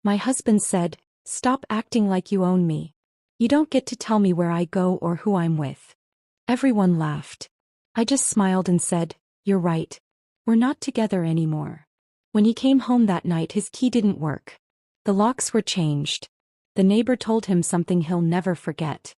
My husband said, "Stop acting like you own me. You don't get to tell me where I go or who I'm with." Everyone laughed. I just smiled and said, "You're right. We're not together anymore." When he came home that night, his key didn't work. The locks were changed. The neighbor told him something he'll never forget.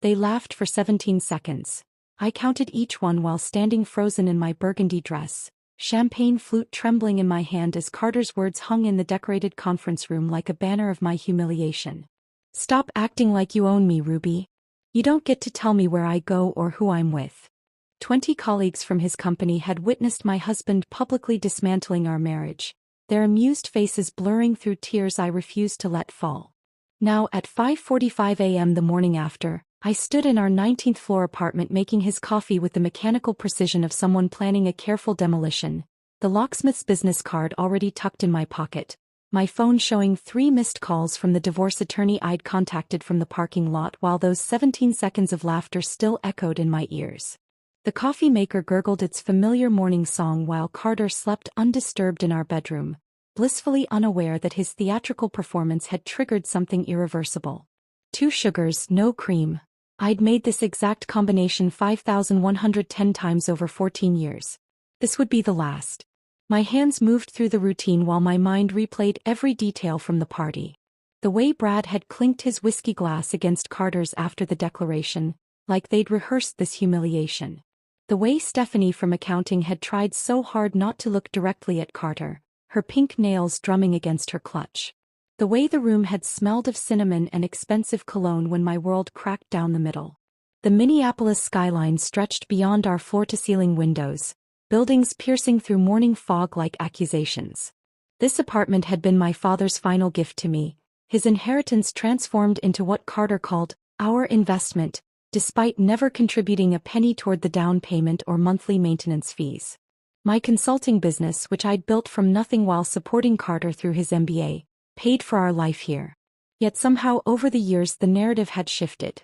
They laughed for 17 seconds. I counted each one while standing frozen in my burgundy dress, champagne flute trembling in my hand as Carter's words hung in the decorated conference room like a banner of my humiliation. "Stop acting like you own me, Ruby. You don't get to tell me where I go or who I'm with." 20 colleagues from his company had witnessed my husband publicly dismantling our marriage, their amused faces blurring through tears I refused to let fall. Now at 5:45 a.m. the morning after, I stood in our 19th floor apartment making his coffee with the mechanical precision of someone planning a careful demolition, the locksmith's business card already tucked in my pocket, my phone showing 3 missed calls from the divorce attorney I'd contacted from the parking lot while those 17 seconds of laughter still echoed in my ears. The coffee maker gurgled its familiar morning song while Carter slept undisturbed in our bedroom, blissfully unaware that his theatrical performance had triggered something irreversible. 2 sugars, no cream. I'd made this exact combination 5,110 times over 14 years. This would be the last. My hands moved through the routine while my mind replayed every detail from the party. The way Brad had clinked his whiskey glass against Carter's after the declaration, like they'd rehearsed this humiliation. The way Stephanie from accounting had tried so hard not to look directly at Carter, her pink nails drumming against her clutch. The way the room had smelled of cinnamon and expensive cologne when my world cracked down the middle. The Minneapolis skyline stretched beyond our floor-to-ceiling windows, buildings piercing through morning fog like accusations. This apartment had been my father's final gift to me, his inheritance transformed into what Carter called our investment, despite never contributing a penny toward the down payment or monthly maintenance fees. My consulting business, which I'd built from nothing while supporting Carter through his MBA, paid for our life here. Yet somehow over the years the narrative had shifted.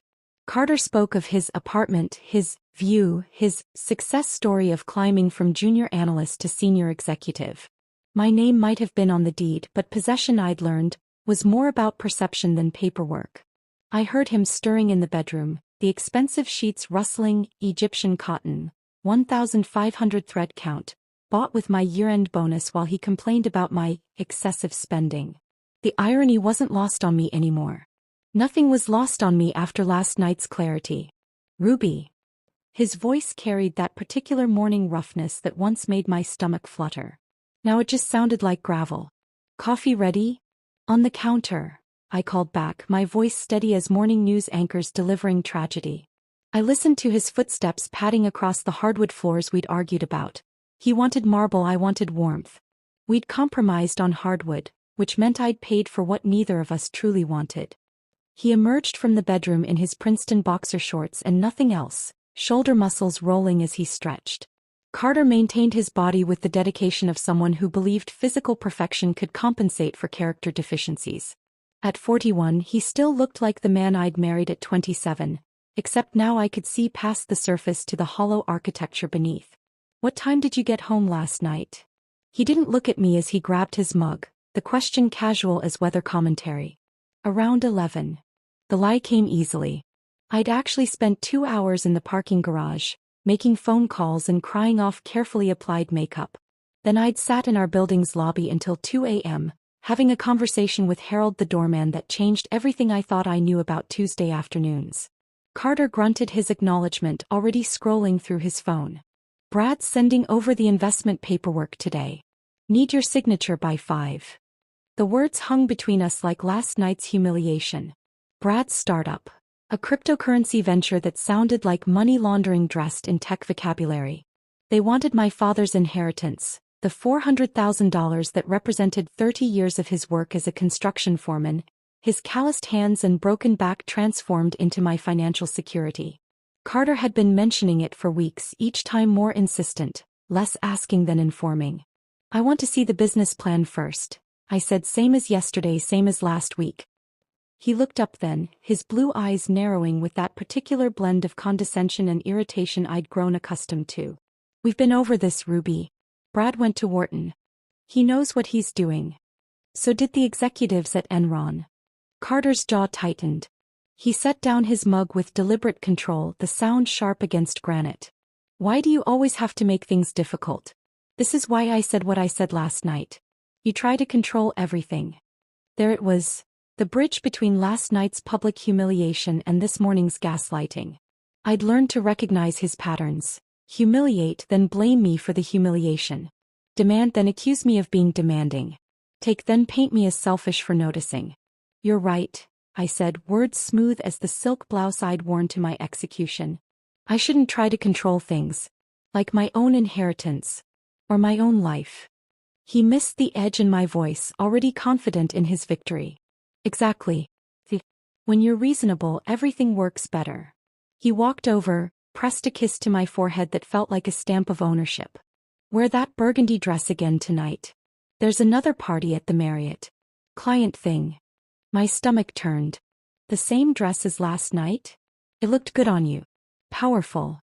Carter spoke of his apartment, his view, his success story of climbing from junior analyst to senior executive. My name might have been on the deed, but possession, I'd learned, was more about perception than paperwork. I heard him stirring in the bedroom, the expensive sheets rustling, Egyptian cotton, 1,500 thread count, bought with my year-end bonus while he complained about my excessive spending. The irony wasn't lost on me anymore. Nothing was lost on me after last night's clarity. "Ruby." His voice carried that particular morning roughness that once made my stomach flutter. Now it just sounded like gravel. "Coffee ready?" "On the counter," I called back, my voice steady as morning news anchors delivering tragedy. I listened to his footsteps padding across the hardwood floors we'd argued about. He wanted marble, I wanted warmth. We'd compromised on hardwood, which meant I'd paid for what neither of us truly wanted. He emerged from the bedroom in his Princeton boxer shorts and nothing else, shoulder muscles rolling as he stretched. Carter maintained his body with the dedication of someone who believed physical perfection could compensate for character deficiencies. At 41, he still looked like the man I'd married at 27, except now I could see past the surface to the hollow architecture beneath. "What time did you get home last night?" He didn't look at me as he grabbed his mug, the question casual as weather commentary. "Around 11. The lie came easily. I'd actually spent 2 hours in the parking garage, making phone calls and crying off carefully applied makeup. Then I'd sat in our building's lobby until 2 a.m., having a conversation with Harold the doorman that changed everything I thought I knew about Tuesday afternoons. Carter grunted his acknowledgement, already scrolling through his phone. "Brad's sending over the investment paperwork today. Need your signature by 5. The words hung between us like last night's humiliation. Brad's startup. A cryptocurrency venture that sounded like money laundering dressed in tech vocabulary. They wanted my father's inheritance, the $400,000 that represented 30 years of his work as a construction foreman, his calloused hands and broken back transformed into my financial security. Carter had been mentioning it for weeks, each time more insistent, less asking than informing. "I want to see the business plan first," I said, same as yesterday, same as last week. He looked up then, his blue eyes narrowing with that particular blend of condescension and irritation I'd grown accustomed to. "We've been over this, Ruby. Brad went to Wharton. He knows what he's doing." So did the executives at Enron. Carter's jaw tightened. He set down his mug with deliberate control, the sound sharp against granite. Why do you always have to make things difficult? This is why I said what I said last night. You try to control everything. There it was. The bridge between last night's public humiliation and this morning's gaslighting. I'd learned to recognize his patterns. Humiliate, then blame me for the humiliation. Demand, then accuse me of being demanding. Take, then paint me as selfish for noticing. You're right, I said, words smooth as the silk blouse I'd worn to my execution. I shouldn't try to control things. Like my own inheritance. Or my own life. He missed the edge in my voice, already confident in his victory. Exactly. When you're reasonable, everything works better. He walked over, pressed a kiss to my forehead that felt like a stamp of ownership. Wear that burgundy dress again tonight. There's another party at the Marriott. Client thing. My stomach turned. The same dress as last night? It looked good on you. Powerful.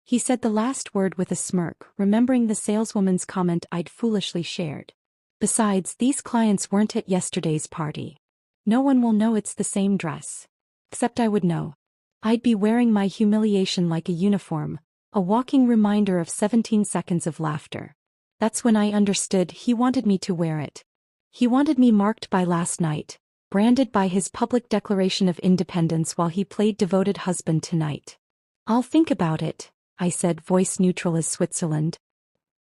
He said the last word with a smirk, remembering the saleswoman's comment I'd foolishly shared. Besides, these clients weren't at yesterday's party. No one will know it's the same dress. Except I would know. I'd be wearing my humiliation like a uniform, a walking reminder of 17 seconds of laughter. That's when I understood he wanted me to wear it. He wanted me marked by last night, branded by his public declaration of independence while he played devoted husband tonight. I'll think about it, I said, voice neutral as Switzerland.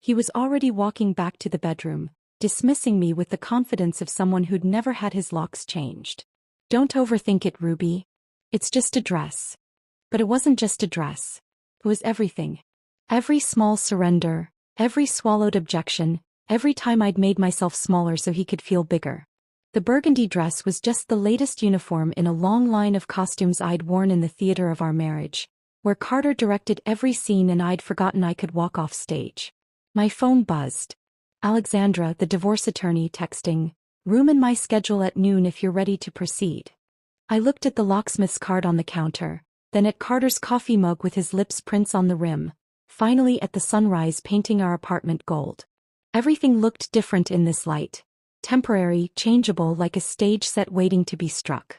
He was already walking back to the bedroom, dismissing me with the confidence of someone who'd never had his locks changed. Don't overthink it, Ruby. It's just a dress. But it wasn't just a dress. It was everything. Every small surrender, every swallowed objection, every time I'd made myself smaller so he could feel bigger. The burgundy dress was just the latest uniform in a long line of costumes I'd worn in the theater of our marriage, where Carter directed every scene and I'd forgotten I could walk off stage. My phone buzzed. Alexandra, the divorce attorney, texting, "Room in my schedule at noon if you're ready to proceed." I looked at the locksmith's card on the counter, then at Carter's coffee mug with his lips prints on the rim, finally at the sunrise painting our apartment gold. Everything looked different in this light. Temporary, changeable, like a stage set waiting to be struck.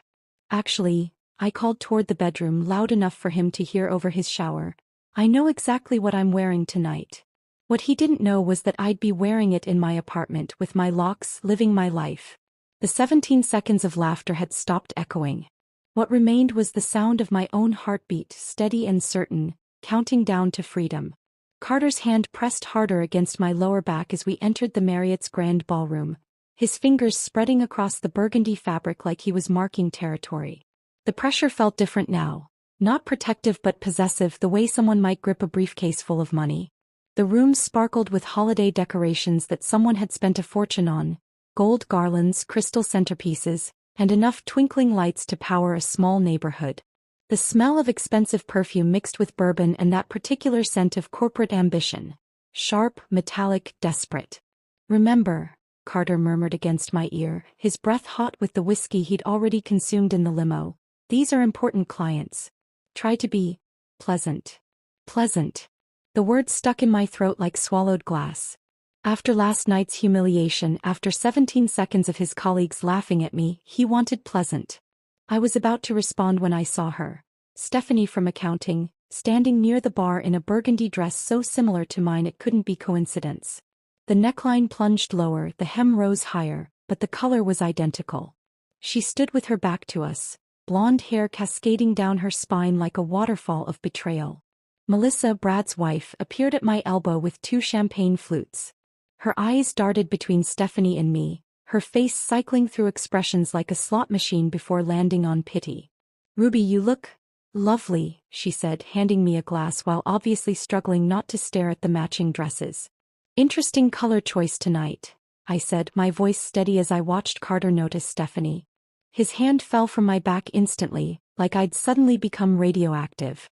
Actually, I called toward the bedroom loud enough for him to hear over his shower. I know exactly what I'm wearing tonight. What he didn't know was that I'd be wearing it in my apartment with my locks, living my life. The 17 seconds of laughter had stopped echoing. What remained was the sound of my own heartbeat, steady and certain, counting down to freedom. Carter's hand pressed harder against my lower back as we entered the Marriott's grand ballroom, his fingers spreading across the burgundy fabric like he was marking territory. The pressure felt different now, not protective but possessive, the way someone might grip a briefcase full of money. The room sparkled with holiday decorations that someone had spent a fortune on, gold garlands, crystal centerpieces, and enough twinkling lights to power a small neighborhood. The smell of expensive perfume mixed with bourbon and that particular scent of corporate ambition. Sharp, metallic, desperate. "Remember," Carter murmured against my ear, his breath hot with the whiskey he'd already consumed in the limo, "these are important clients. Try to be pleasant." Pleasant. The words stuck in my throat like swallowed glass. After last night's humiliation, after 17 seconds of his colleagues laughing at me, he wanted pleasant. I was about to respond when I saw her, Stephanie from accounting, standing near the bar in a burgundy dress so similar to mine it couldn't be coincidence. The neckline plunged lower, the hem rose higher, but the color was identical. She stood with her back to us, blonde hair cascading down her spine like a waterfall of betrayal. Melissa, Brad's wife, appeared at my elbow with 2 champagne flutes. Her eyes darted between Stephanie and me, her face cycling through expressions like a slot machine before landing on pity. "Ruby, you look lovely," she said, handing me a glass while obviously struggling not to stare at the matching dresses. "Interesting color choice tonight," I said, my voice steady as I watched Carter notice Stephanie. His hand fell from my back instantly, like I'd suddenly become radioactive.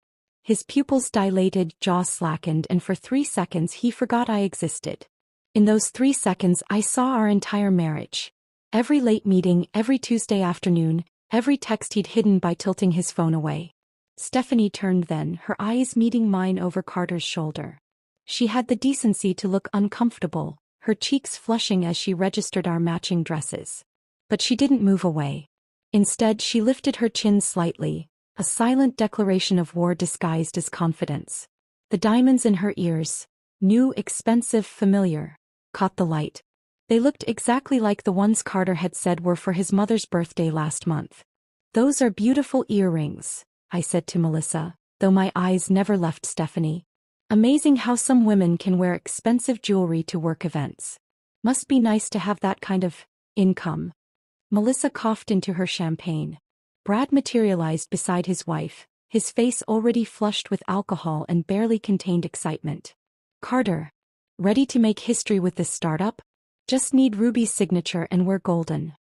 His pupils dilated, jaw slackened, and for 3 seconds he forgot I existed. In those 3 seconds I saw our entire marriage. Every late meeting, every Tuesday afternoon, every text he'd hidden by tilting his phone away. Stephanie turned then, her eyes meeting mine over Carter's shoulder. She had the decency to look uncomfortable, her cheeks flushing as she registered our matching dresses. But she didn't move away. Instead, she lifted her chin slightly, a silent declaration of war disguised as confidence. The diamonds in her ears, new, expensive, familiar, caught the light. They looked exactly like the ones Carter had said were for his mother's birthday last month. "Those are beautiful earrings," I said to Melissa, though my eyes never left Stephanie. "Amazing how some women can wear expensive jewelry to work events. Must be nice to have that kind of income." Melissa coughed into her champagne. Brad materialized beside his wife, his face already flushed with alcohol and barely contained excitement. "Carter, ready to make history with this startup? Just need Ruby's signature and we're golden."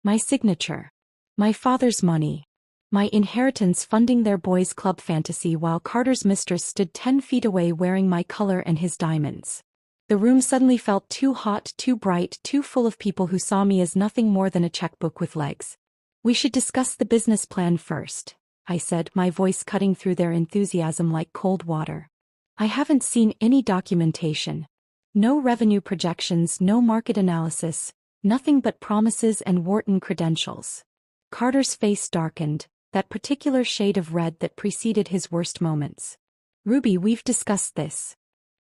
"My signature. My father's money. My inheritance funding their boys' club fantasy while Carter's mistress stood 10 feet away wearing my color and his diamonds." The room suddenly felt too hot, too bright, too full of people who saw me as nothing more than a checkbook with legs. "We should discuss the business plan first," I said, my voice cutting through their enthusiasm like cold water. "I haven't seen any documentation. No revenue projections, no market analysis, nothing but promises and Wharton credentials." Carter's face darkened, that particular shade of red that preceded his worst moments. "Ruby, we've discussed this."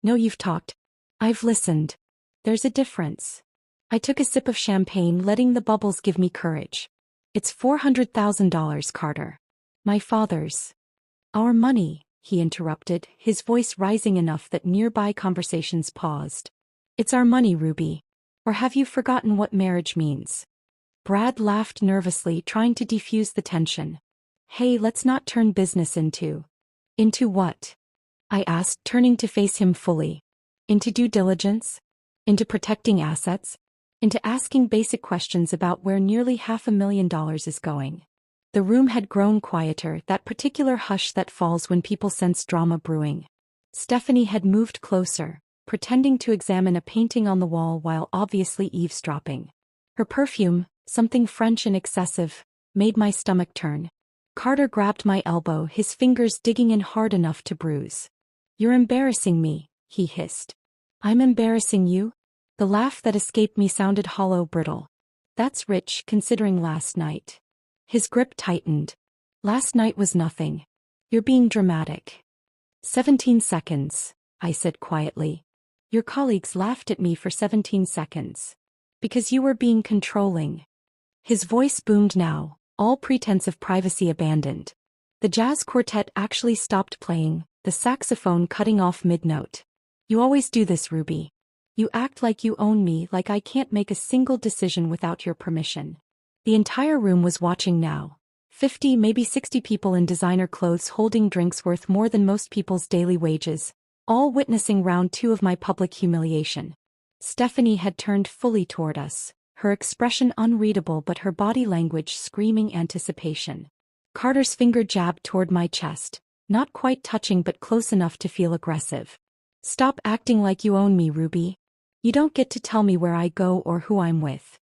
"No, you've talked. I've listened. There's a difference." I took a sip of champagne, letting the bubbles give me courage. "It's $400,000, Carter. My father's." "Our money," he interrupted, his voice rising enough that nearby conversations paused. "It's our money, Ruby. Or have you forgotten what marriage means?" Brad laughed nervously, trying to defuse the tension. "Hey, let's not turn business into..." "Into what?" I asked, turning to face him fully. "Into due diligence? Into protecting assets? Into asking basic questions about where nearly $500,000 is going?" The room had grown quieter, that particular hush that falls when people sense drama brewing. Stephanie had moved closer, pretending to examine a painting on the wall while obviously eavesdropping. Her perfume, something French and excessive, made my stomach turn. Carter grabbed my elbow, his fingers digging in hard enough to bruise. "You're embarrassing me," he hissed. "I'm embarrassing you?" The laugh that escaped me sounded hollow, brittle. "That's rich, considering last night." His grip tightened. "Last night was nothing. You're being dramatic." 17 seconds, I said quietly. "Your colleagues laughed at me for 17 seconds. Because you were being controlling." His voice boomed now, all pretense of privacy abandoned. The jazz quartet actually stopped playing, the saxophone cutting off mid-note. "You always do this, Ruby. You act like you own me, like I can't make a single decision without your permission." The entire room was watching now. 50, maybe 60 people in designer clothes holding drinks worth more than most people's daily wages, all witnessing round 2 of my public humiliation. Stephanie had turned fully toward us, her expression unreadable but her body language screaming anticipation. Carter's finger jabbed toward my chest, not quite touching but close enough to feel aggressive. "Stop acting like you own me, Ruby. You don't get to tell me where I go or who I'm with."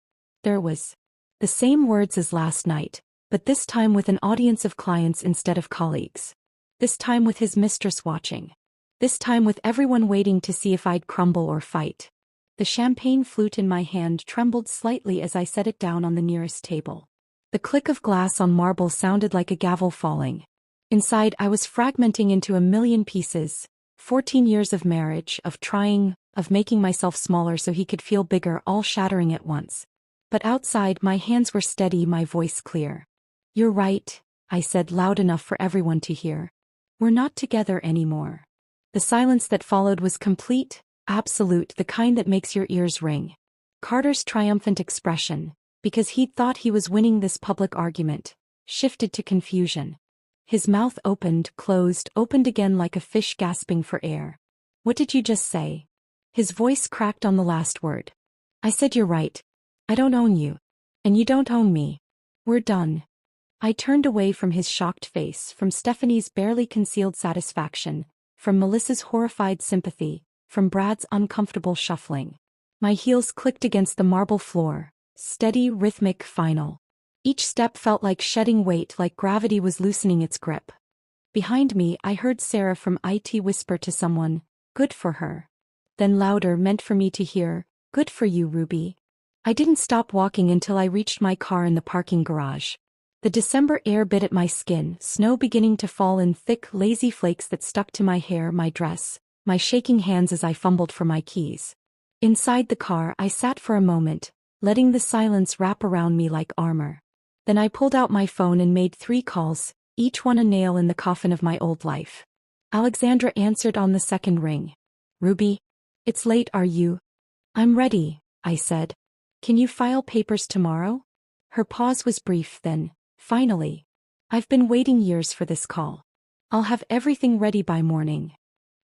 There was the same words as last night, but this time with an audience of clients instead of colleagues. This time with his mistress watching. This time with everyone waiting to see if I'd crumble or fight. The champagne flute in my hand trembled slightly as I set it down on the nearest table. The click of glass on marble sounded like a gavel falling. Inside, I was fragmenting into a million pieces. 14 years of marriage, of trying, of making myself smaller so he could feel bigger, all shattering at once. But outside, my hands were steady, my voice clear. "You're right," I said loud enough for everyone to hear. "We're not together anymore." The silence that followed was complete, absolute, the kind that makes your ears ring. Carter's triumphant expression, because he'd thought he was winning this public argument, shifted to confusion. His mouth opened, closed, opened again like a fish gasping for air. "What did you just say?" His voice cracked on the last word. "I said you're right. I don't own you. And you don't own me. We're done." I turned away from his shocked face, from Stephanie's barely concealed satisfaction, from Melissa's horrified sympathy, from Brad's uncomfortable shuffling. My heels clicked against the marble floor, steady, rhythmic, final. Each step felt like shedding weight, like gravity was loosening its grip. Behind me, I heard Sarah from IT whisper to someone, "Good for her." Then louder, meant for me to hear, Good for you, Ruby. I didn't stop walking until I reached my car in the parking garage. The December air bit at my skin, snow beginning to fall in thick, lazy flakes that stuck to my hair, my dress, my shaking hands as I fumbled for my keys. Inside the car, I sat for a moment, letting the silence wrap around me like armor. Then I pulled out my phone and made 3 calls, each one a nail in the coffin of my old life. Alexandra answered on the second ring. Ruby? It's late, are you? I'm ready, I said. Can you file papers tomorrow? Her pause was brief then, finally. I've been waiting years for this call. I'll have everything ready by morning.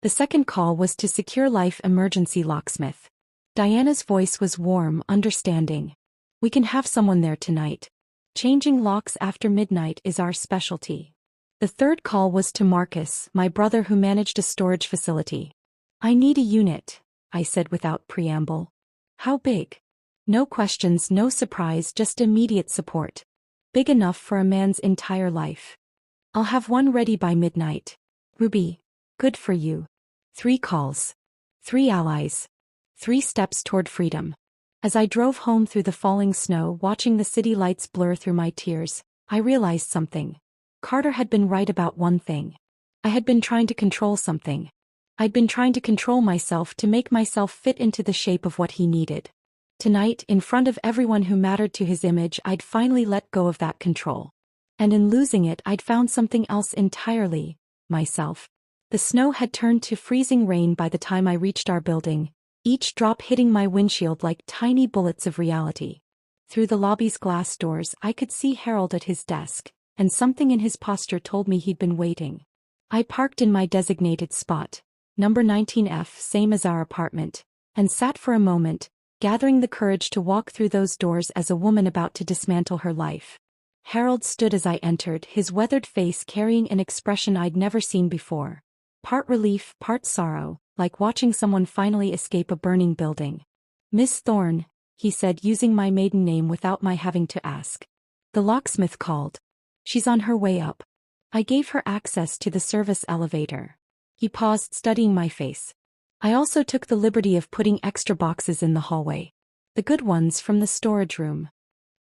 The second call was to Secure Life Emergency Locksmith. Diana's voice was warm, understanding. We can have someone there tonight. Changing locks after midnight is our specialty. The third call was to Marcus, my brother who managed a storage facility. I need a unit, I said without preamble. How big? No questions, no surprise, just immediate support. Big enough for a man's entire life. I'll have one ready by midnight. Ruby. Good for you. 3 calls. 3 allies. 3 steps toward freedom. As I drove home through the falling snow, watching the city lights blur through my tears, I realized something. Carter had been right about one thing. I had been trying to control something. I'd been trying to control myself to make myself fit into the shape of what he needed. Tonight, in front of everyone who mattered to his image, I'd finally let go of that control. And in losing it, I'd found something else entirely, myself. The snow had turned to freezing rain by the time I reached our building, each drop hitting my windshield like tiny bullets of reality. Through the lobby's glass doors, I could see Harold at his desk, and something in his posture told me he'd been waiting. I parked in my designated spot, number 19F, same as our apartment, and sat for a moment, gathering the courage to walk through those doors as a woman about to dismantle her life. Harold stood as I entered, his weathered face carrying an expression I'd never seen before. Part relief, part sorrow, like watching someone finally escape a burning building. Miss Thorne, he said, using my maiden name without my having to ask. The locksmith called. She's on her way up. I gave her access to the service elevator. He paused, studying my face. I also took the liberty of putting extra boxes in the hallway. The good ones from the storage room.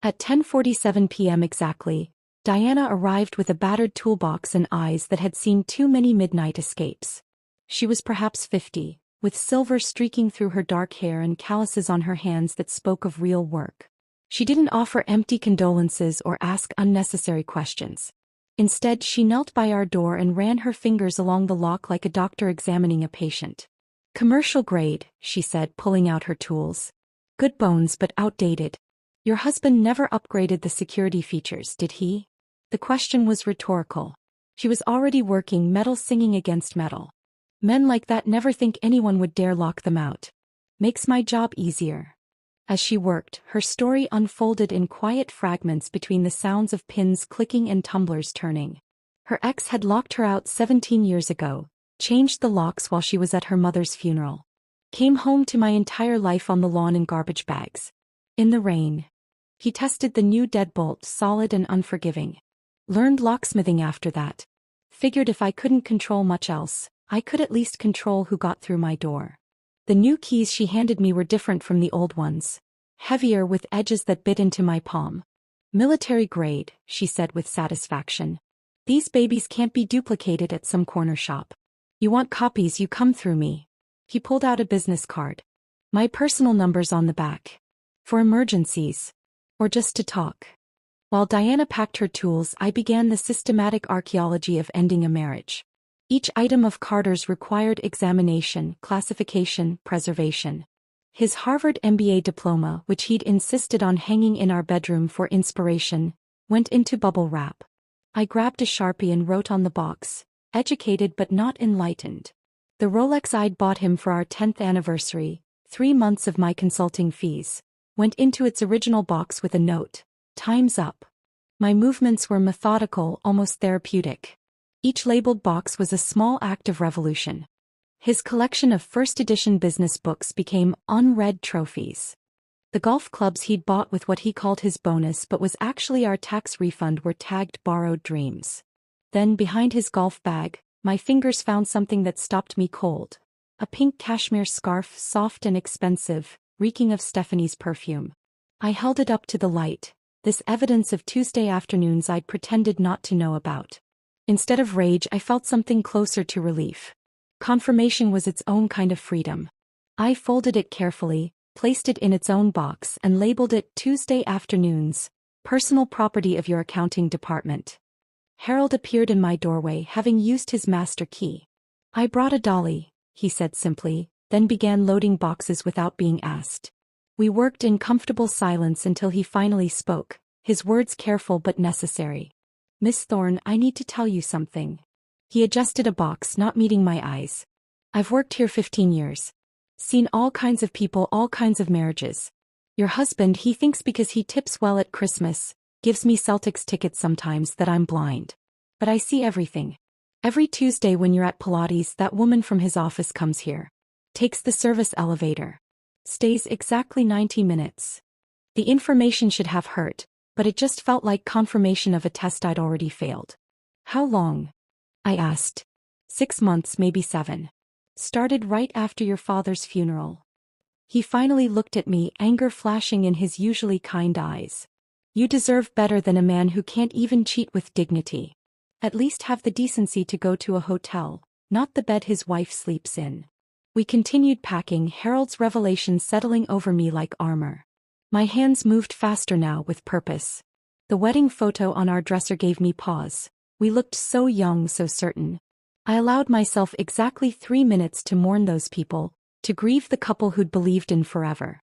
At 10:47 p.m. exactly, Diana arrived with a battered toolbox and eyes that had seen too many midnight escapes. She was perhaps 50, with silver streaking through her dark hair and calluses on her hands that spoke of real work. She didn't offer empty condolences or ask unnecessary questions. Instead, she knelt by our door and ran her fingers along the lock like a doctor examining a patient. Commercial grade, she said, pulling out her tools. Good bones but outdated. Your husband never upgraded the security features, did he? The question was rhetorical. She was already working, metal singing against metal. Men like that never think anyone would dare lock them out. Makes my job easier. As she worked, her story unfolded in quiet fragments between the sounds of pins clicking and tumblers turning. Her ex had locked her out 17 years ago, changed the locks while she was at her mother's funeral. Came home to my entire life on the lawn in garbage bags. In the rain. He tested the new deadbolt, solid and unforgiving. Learned locksmithing after that. Figured if I couldn't control much else, I could at least control who got through my door. The new keys she handed me were different from the old ones. Heavier, with edges that bit into my palm. Military grade, she said with satisfaction. These babies can't be duplicated at some corner shop. You want copies, you come through me. He pulled out a business card. My personal number's on the back. For emergencies. Or just to talk. While Diana packed her tools, I began the systematic archaeology of ending a marriage. Each item of Carter's required examination, classification, preservation. His Harvard MBA diploma, which he'd insisted on hanging in our bedroom for inspiration, went into bubble wrap. I grabbed a Sharpie and wrote on the box, educated but not enlightened. The Rolex I'd bought him for our 10th anniversary, 3 months of my consulting fees, went into its original box with a note, "Time's up." My movements were methodical, almost therapeutic. Each labeled box was a small act of revolution. His collection of first-edition business books became unread trophies. The golf clubs he'd bought with what he called his bonus but was actually our tax refund were tagged borrowed dreams. Then, behind his golf bag, my fingers found something that stopped me cold. A pink cashmere scarf, soft and expensive, reeking of Stephanie's perfume. I held it up to the light, this evidence of Tuesday afternoons I'd pretended not to know about. Instead of rage, I felt something closer to relief. Confirmation was its own kind of freedom. I folded it carefully, placed it in its own box, and labeled it Tuesday afternoons, personal property of your accounting department. Harold appeared in my doorway, having used his master key. I brought a dolly, he said simply, then began loading boxes without being asked. We worked in comfortable silence until he finally spoke, his words careful but necessary. Miss Thorne, I need to tell you something. He adjusted a box, not meeting my eyes. I've worked here 15 years. Seen all kinds of people, all kinds of marriages. Your husband, he thinks because he tips well at Christmas, gives me Celtics tickets sometimes, that I'm blind. But I see everything. Every Tuesday when you're at Pilates, that woman from his office comes here. Takes the service elevator. Stays exactly 90 minutes. The information should have hurt, but it just felt like confirmation of a test I'd already failed. How long? I asked. 6 months, maybe 7. Started right after your father's funeral. He finally looked at me, anger flashing in his usually kind eyes. You deserve better than a man who can't even cheat with dignity. At least have the decency to go to a hotel, not the bed his wife sleeps in. We continued packing, Harold's revelation settling over me like armor. My hands moved faster now, with purpose. The wedding photo on our dresser gave me pause. We looked so young, so certain. I allowed myself exactly 3 minutes to mourn those people, to grieve the couple who'd believed in forever.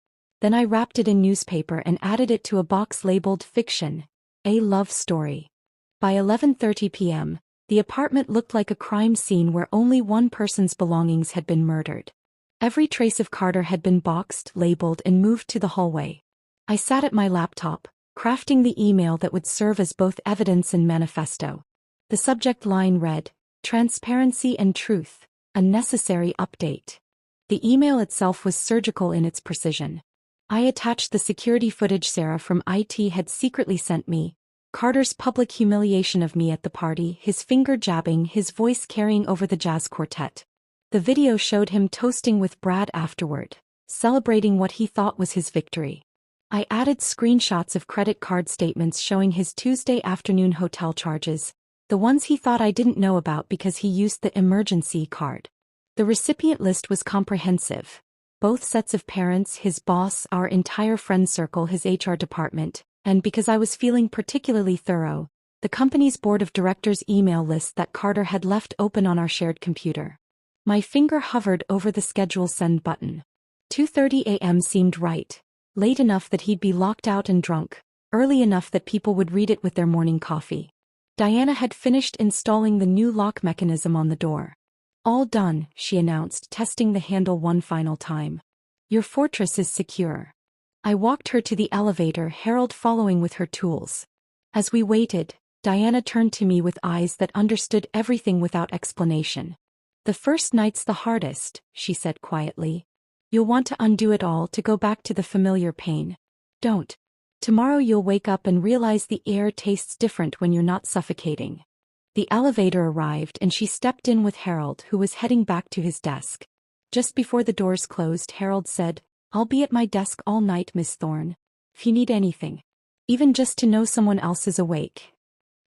Then I wrapped it in newspaper and added it to a box labeled Fiction, a love story. By 11:30 p.m., the apartment looked like a crime scene where only one person's belongings had been murdered. Every trace of Carter had been boxed, labeled, and moved to the hallway. I sat at my laptop, crafting the email that would serve as both evidence and manifesto. The subject line read, Transparency and Truth, a necessary update. The email itself was surgical in its precision. I attached the security footage Sarah from IT had secretly sent me, Carter's public humiliation of me at the party, his finger jabbing, his voice carrying over the jazz quartet. The video showed him toasting with Brad afterward, celebrating what he thought was his victory. I added screenshots of credit card statements showing his Tuesday afternoon hotel charges, the ones he thought I didn't know about because he used the emergency card. The recipient list was comprehensive. Both sets of parents, his boss, our entire friend circle, his HR department, and because I was feeling particularly thorough, the company's board of directors email list that Carter had left open on our shared computer. My finger hovered over the schedule send button. 2:30 a.m. seemed right. Late enough that he'd be locked out and drunk, early enough that people would read it with their morning coffee. Diana had finished installing the new lock mechanism on the door. All done, she announced, testing the handle one final time. Your fortress is secure. I walked her to the elevator, Harold following with her tools. As we waited, Diana turned to me with eyes that understood everything without explanation. The first night's the hardest, she said quietly. You'll want to undo it all, to go back to the familiar pain. Don't. Tomorrow you'll wake up and realize the air tastes different when you're not suffocating. The elevator arrived and she stepped in with Harold, who was heading back to his desk. Just before the doors closed, Harold said, I'll be at my desk all night, Miss Thorne. If you need anything. Even just to know someone else is awake.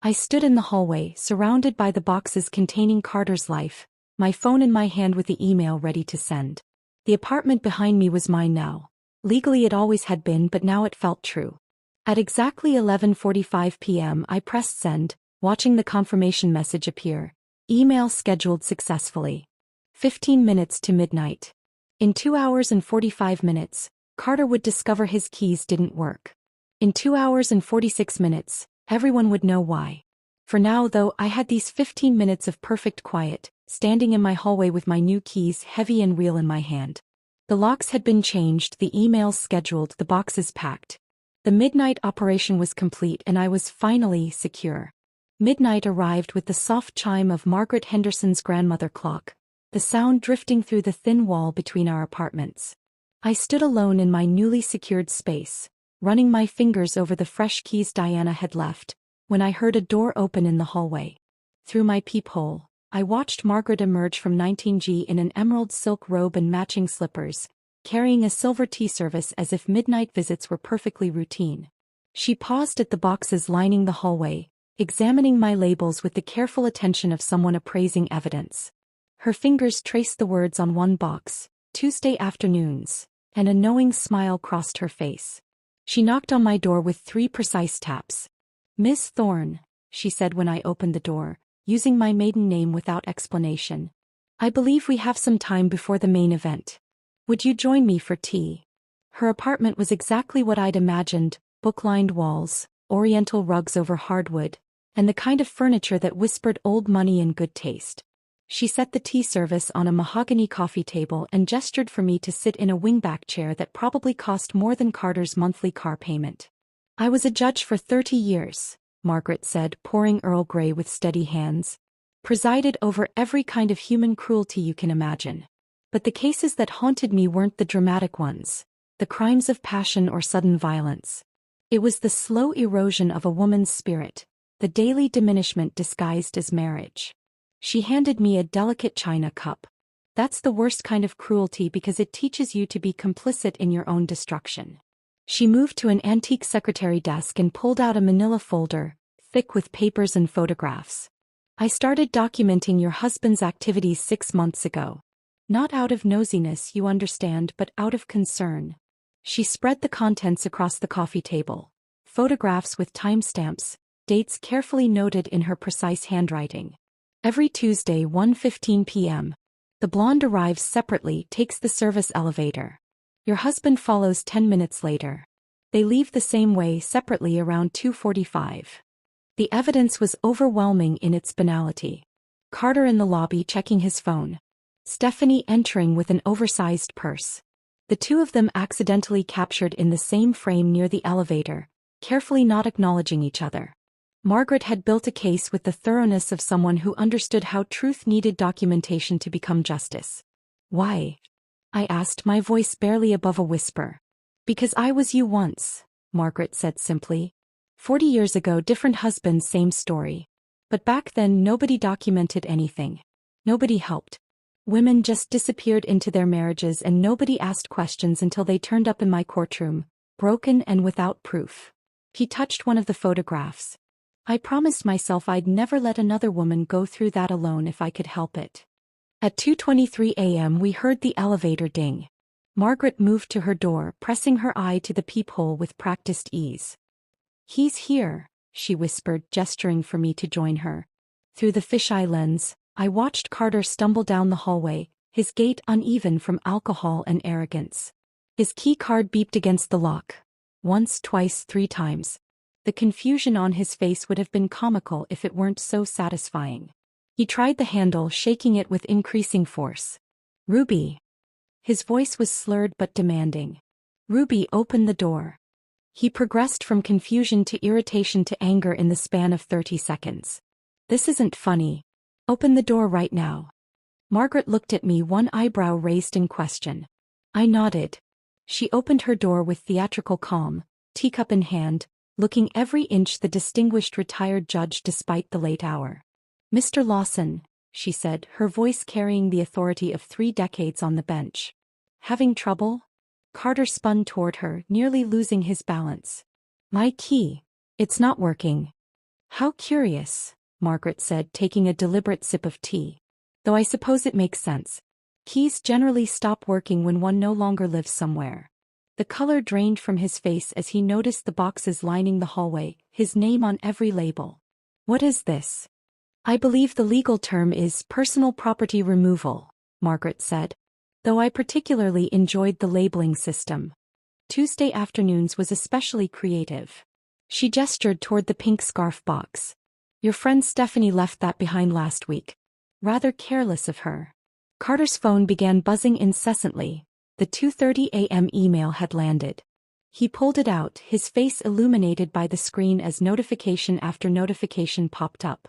I stood in the hallway, surrounded by the boxes containing Carter's life, my phone in my hand with the email ready to send. The apartment behind me was mine now. Legally it always had been, but now it felt true. At exactly 11:45 p.m. I pressed send, watching the confirmation message appear. Email scheduled successfully. 15 minutes to midnight. In 2 hours and 45 minutes, Carter would discover his keys didn't work. In 2 hours and 46 minutes, everyone would know why. For now, though, I had these 15 minutes of perfect quiet, standing in my hallway with my new keys heavy and real in my hand. The locks had been changed, the emails scheduled, the boxes packed. The midnight operation was complete and I was finally secure. Midnight arrived with the soft chime of Margaret Henderson's grandmother clock, the sound drifting through the thin wall between our apartments. I stood alone in my newly secured space, running my fingers over the fresh keys Diana had left, when I heard a door open in the hallway. Through my peephole, I watched Margaret emerge from 19G in an emerald silk robe and matching slippers, carrying a silver tea service as if midnight visits were perfectly routine. She paused at the boxes lining the hallway, examining my labels with the careful attention of someone appraising evidence. Her fingers traced the words on one box, Tuesday afternoons, and a knowing smile crossed her face. She knocked on my door with 3 precise taps. "Miss Thorne," she said when I opened the door, using my maiden name without explanation. "I believe we have some time before the main event. Would you join me for tea?" Her apartment was exactly what I'd imagined, book-lined walls, oriental rugs over hardwood, and the kind of furniture that whispered old money and good taste. She set the tea service on a mahogany coffee table and gestured for me to sit in a wingback chair that probably cost more than Carter's monthly car payment. "I was a judge for 30 years, Margaret said, pouring Earl Grey with steady hands. "Presided over every kind of human cruelty you can imagine. But the cases that haunted me weren't the dramatic ones, the crimes of passion or sudden violence. It was the slow erosion of a woman's spirit, the daily diminishment disguised as marriage." She handed me a delicate china cup. "That's the worst kind of cruelty because it teaches you to be complicit in your own destruction." She moved to an antique secretary desk and pulled out a manila folder, thick with papers and photographs. "I started documenting your husband's activities 6 months ago. Not out of nosiness, you understand, but out of concern." She spread the contents across the coffee table. Photographs with timestamps, dates carefully noted in her precise handwriting. "Every Tuesday 1:15 p.m. The blonde arrives separately, takes the service elevator. Your husband follows 10 minutes later. They leave the same way separately around 2:45. The evidence was overwhelming in its banality. Carter in the lobby checking his phone. Stephanie entering with an oversized purse. The two of them accidentally captured in the same frame near the elevator, carefully not acknowledging each other. Margaret had built a case with the thoroughness of someone who understood how truth needed documentation to become justice. "Why?" I asked, my voice barely above a whisper. "Because I was you once," Margaret said simply. 40 years ago, different husbands, same story. But back then nobody documented anything. Nobody helped. Women just disappeared into their marriages and nobody asked questions until they turned up in my courtroom, broken and without proof." He touched one of the photographs. "I promised myself I'd never let another woman go through that alone if I could help it." At 2:23 a.m. we heard the elevator ding. Margaret moved to her door, pressing her eye to the peephole with practiced ease. "He's here," she whispered, gesturing for me to join her. Through the fisheye lens, I watched Carter stumble down the hallway, his gait uneven from alcohol and arrogance. His key card beeped against the lock. Once, twice, 3 times. The confusion on his face would have been comical if it weren't so satisfying. He tried the handle, shaking it with increasing force. "Ruby." His voice was slurred but demanding. "Ruby, open the door." He progressed from confusion to irritation to anger in the span of 30 seconds. "This isn't funny. Open the door right now." Margaret looked at me, one eyebrow raised in question. I nodded. She opened her door with theatrical calm, teacup in hand, looking every inch the distinguished retired judge despite the late hour. "Mr. Lawson," she said, her voice carrying the authority of 3 decades on the bench. "Having trouble?" Carter spun toward her, nearly losing his balance. "My key. It's not working." "How curious," Margaret said, taking a deliberate sip of tea. "Though I suppose it makes sense. Keys generally stop working when one no longer lives somewhere." The color drained from his face as he noticed the boxes lining the hallway, his name on every label. "What is this?" "I believe the legal term is personal property removal," Margaret said. Though I particularly enjoyed the labeling system. Tuesday afternoons was especially creative. She gestured toward the pink scarf box. "Your friend Stephanie left that behind last week. Rather careless of her." Carter's phone began buzzing incessantly. The 2:30 a.m. email had landed. He pulled it out, his face illuminated by the screen as notification after notification popped up.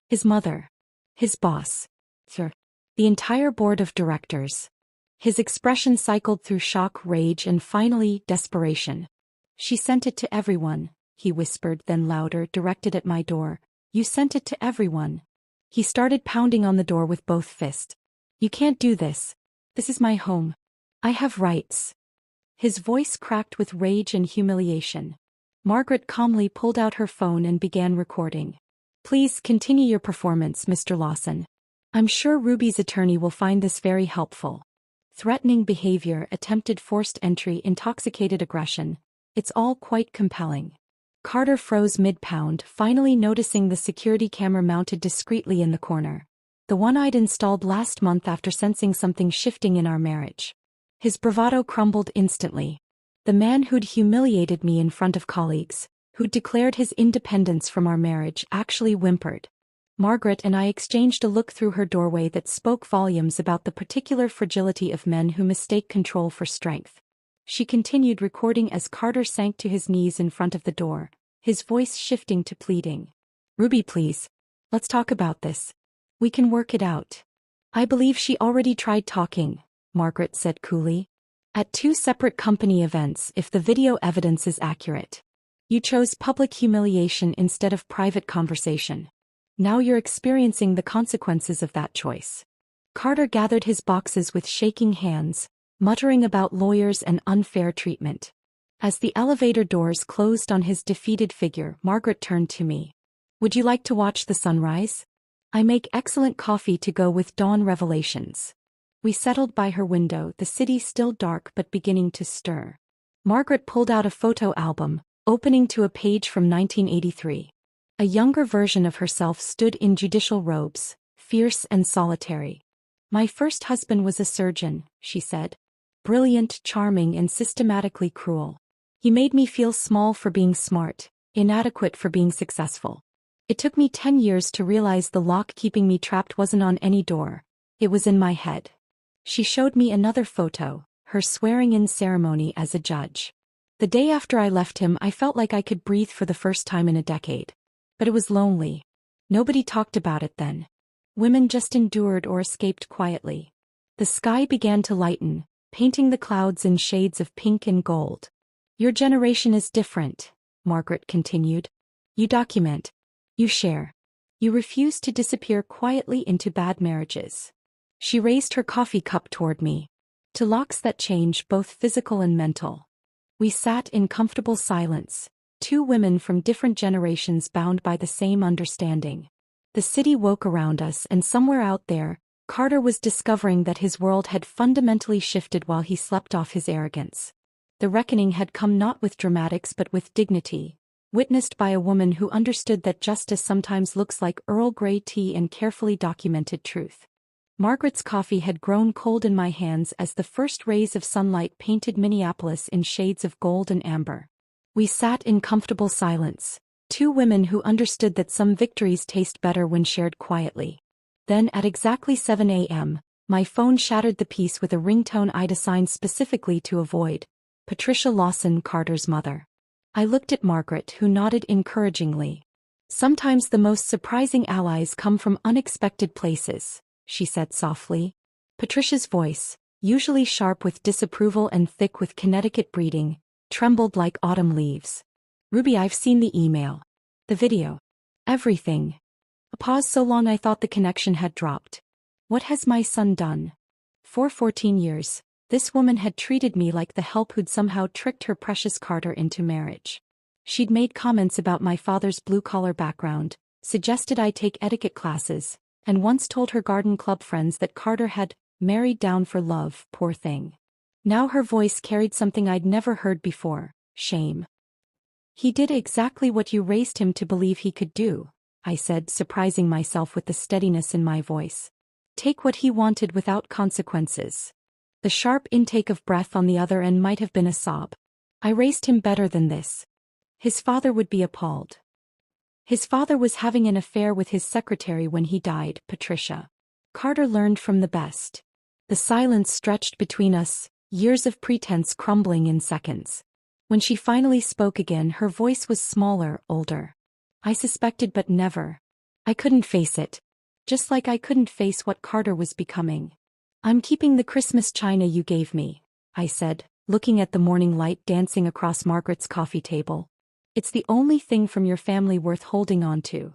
His mother. His boss. Sir. The entire board of directors. His expression cycled through shock, rage, and finally, desperation. "She sent it to everyone," he whispered, then louder, directed at my door. "You sent it to everyone." He started pounding on the door with both fists. "You can't do this. This is my home. I have rights. His voice cracked with rage and humiliation. Margaret calmly pulled out her phone and began recording. Please continue your performance, Mr. Lawson. I'm sure Ruby's attorney will find this very helpful. Threatening behavior, attempted forced entry, intoxicated aggression. It's all quite compelling. Carter froze mid-pound, finally noticing the security camera mounted discreetly in the corner. The one I'd installed last month after sensing something shifting in our marriage. His bravado crumbled instantly. The man who'd humiliated me in front of colleagues, who'd declared his independence from our marriage, actually whimpered. Margaret and I exchanged a look through her doorway that spoke volumes about the particular fragility of men who mistake control for strength. She continued recording as Carter sank to his knees in front of the door, his voice shifting to pleading. Ruby, please. Let's talk about this. We can work it out. I believe she already tried talking, Margaret said coolly. At 2 separate company events, if the video evidence is accurate. You chose public humiliation instead of private conversation. Now you're experiencing the consequences of that choice. Carter gathered his boxes with shaking hands, muttering about lawyers and unfair treatment. As the elevator doors closed on his defeated figure, Margaret turned to me. Would you like to watch the sunrise? I make excellent coffee to go with dawn revelations. We settled by her window, the city still dark but beginning to stir. Margaret pulled out a photo album, opening to a page from 1983. A younger version of herself stood in judicial robes, fierce and solitary. My first husband was a surgeon, she said. Brilliant, charming, and systematically cruel. He made me feel small for being smart, inadequate for being successful. It took me 10 years to realize the lock keeping me trapped wasn't on any door. It was in my head. She showed me another photo, her swearing-in ceremony as a judge. The day after I left him, I felt like I could breathe for the first time in a decade. But it was lonely. Nobody talked about it then. Women just endured or escaped quietly. The sky began to lighten, painting the clouds in shades of pink and gold. Your generation is different, Margaret continued. You document. You share. You refuse to disappear quietly into bad marriages. She raised her coffee cup toward me. To locks that change, both physical and mental. We sat in comfortable silence, 2 women from different generations bound by the same understanding. The city woke around us, and somewhere out there, Carter was discovering that his world had fundamentally shifted while he slept off his arrogance. The reckoning had come not with dramatics but with dignity, witnessed by a woman who understood that justice sometimes looks like Earl Grey tea and carefully documented truth. Margaret's coffee had grown cold in my hands as the first rays of sunlight painted Minneapolis in shades of gold and amber. We sat in comfortable silence, 2 women who understood that some victories taste better when shared quietly. Then at exactly 7 a.m., my phone shattered the peace with a ringtone I'd assigned specifically to avoid. Patricia Lawson, Carter's mother. I looked at Margaret, who nodded encouragingly. Sometimes the most surprising allies come from unexpected places, she said softly. Patricia's voice, usually sharp with disapproval and thick with Connecticut breeding, trembled like autumn leaves. Ruby, I've seen the email. The video. Everything. A pause so long I thought the connection had dropped. What has my son done? For 14 years, this woman had treated me like the help who'd somehow tricked her precious Carter into marriage. She'd made comments about my father's blue-collar background, suggested I take etiquette classes, and once told her garden club friends that Carter had married down for love, poor thing. Now her voice carried something I'd never heard before, shame. He did exactly what you raised him to believe he could do, I said, surprising myself with the steadiness in my voice. Take what he wanted without consequences. The sharp intake of breath on the other end might have been a sob. I raised him better than this. His father would be appalled. His father was having an affair with his secretary when he died, Patricia. Carter learned from the best. The silence stretched between us, years of pretense crumbling in seconds. When she finally spoke again, her voice was smaller, older. I suspected but never. I couldn't face it. Just like I couldn't face what Carter was becoming. I'm keeping the Christmas china you gave me, I said, looking at the morning light dancing across Margaret's coffee table. It's the only thing from your family worth holding on to.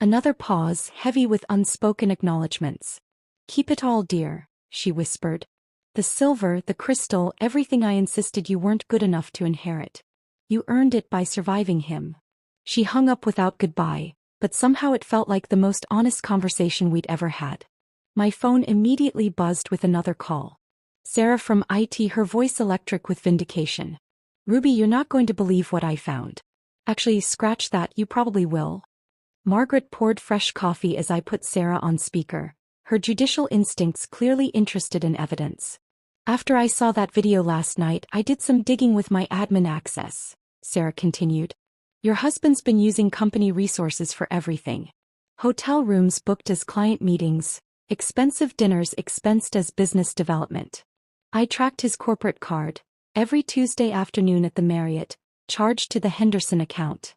Another pause, heavy with unspoken acknowledgments. Keep it all, dear, she whispered. The silver, the crystal, everything I insisted you weren't good enough to inherit. You earned it by surviving him. She hung up without goodbye, but somehow it felt like the most honest conversation we'd ever had. My phone immediately buzzed with another call. Sarah from IT, her voice electric with vindication. Ruby, you're not going to believe what I found. Actually, scratch that, you probably will. Margaret poured fresh coffee as I put Sarah on speaker, her judicial instincts clearly interested in evidence. After I saw that video last night, I did some digging with my admin access, Sarah continued. Your husband's been using company resources for everything. Hotel rooms booked as client meetings, expensive dinners expensed as business development. I tracked his corporate card, every Tuesday afternoon at the Marriott, charged to the Henderson account.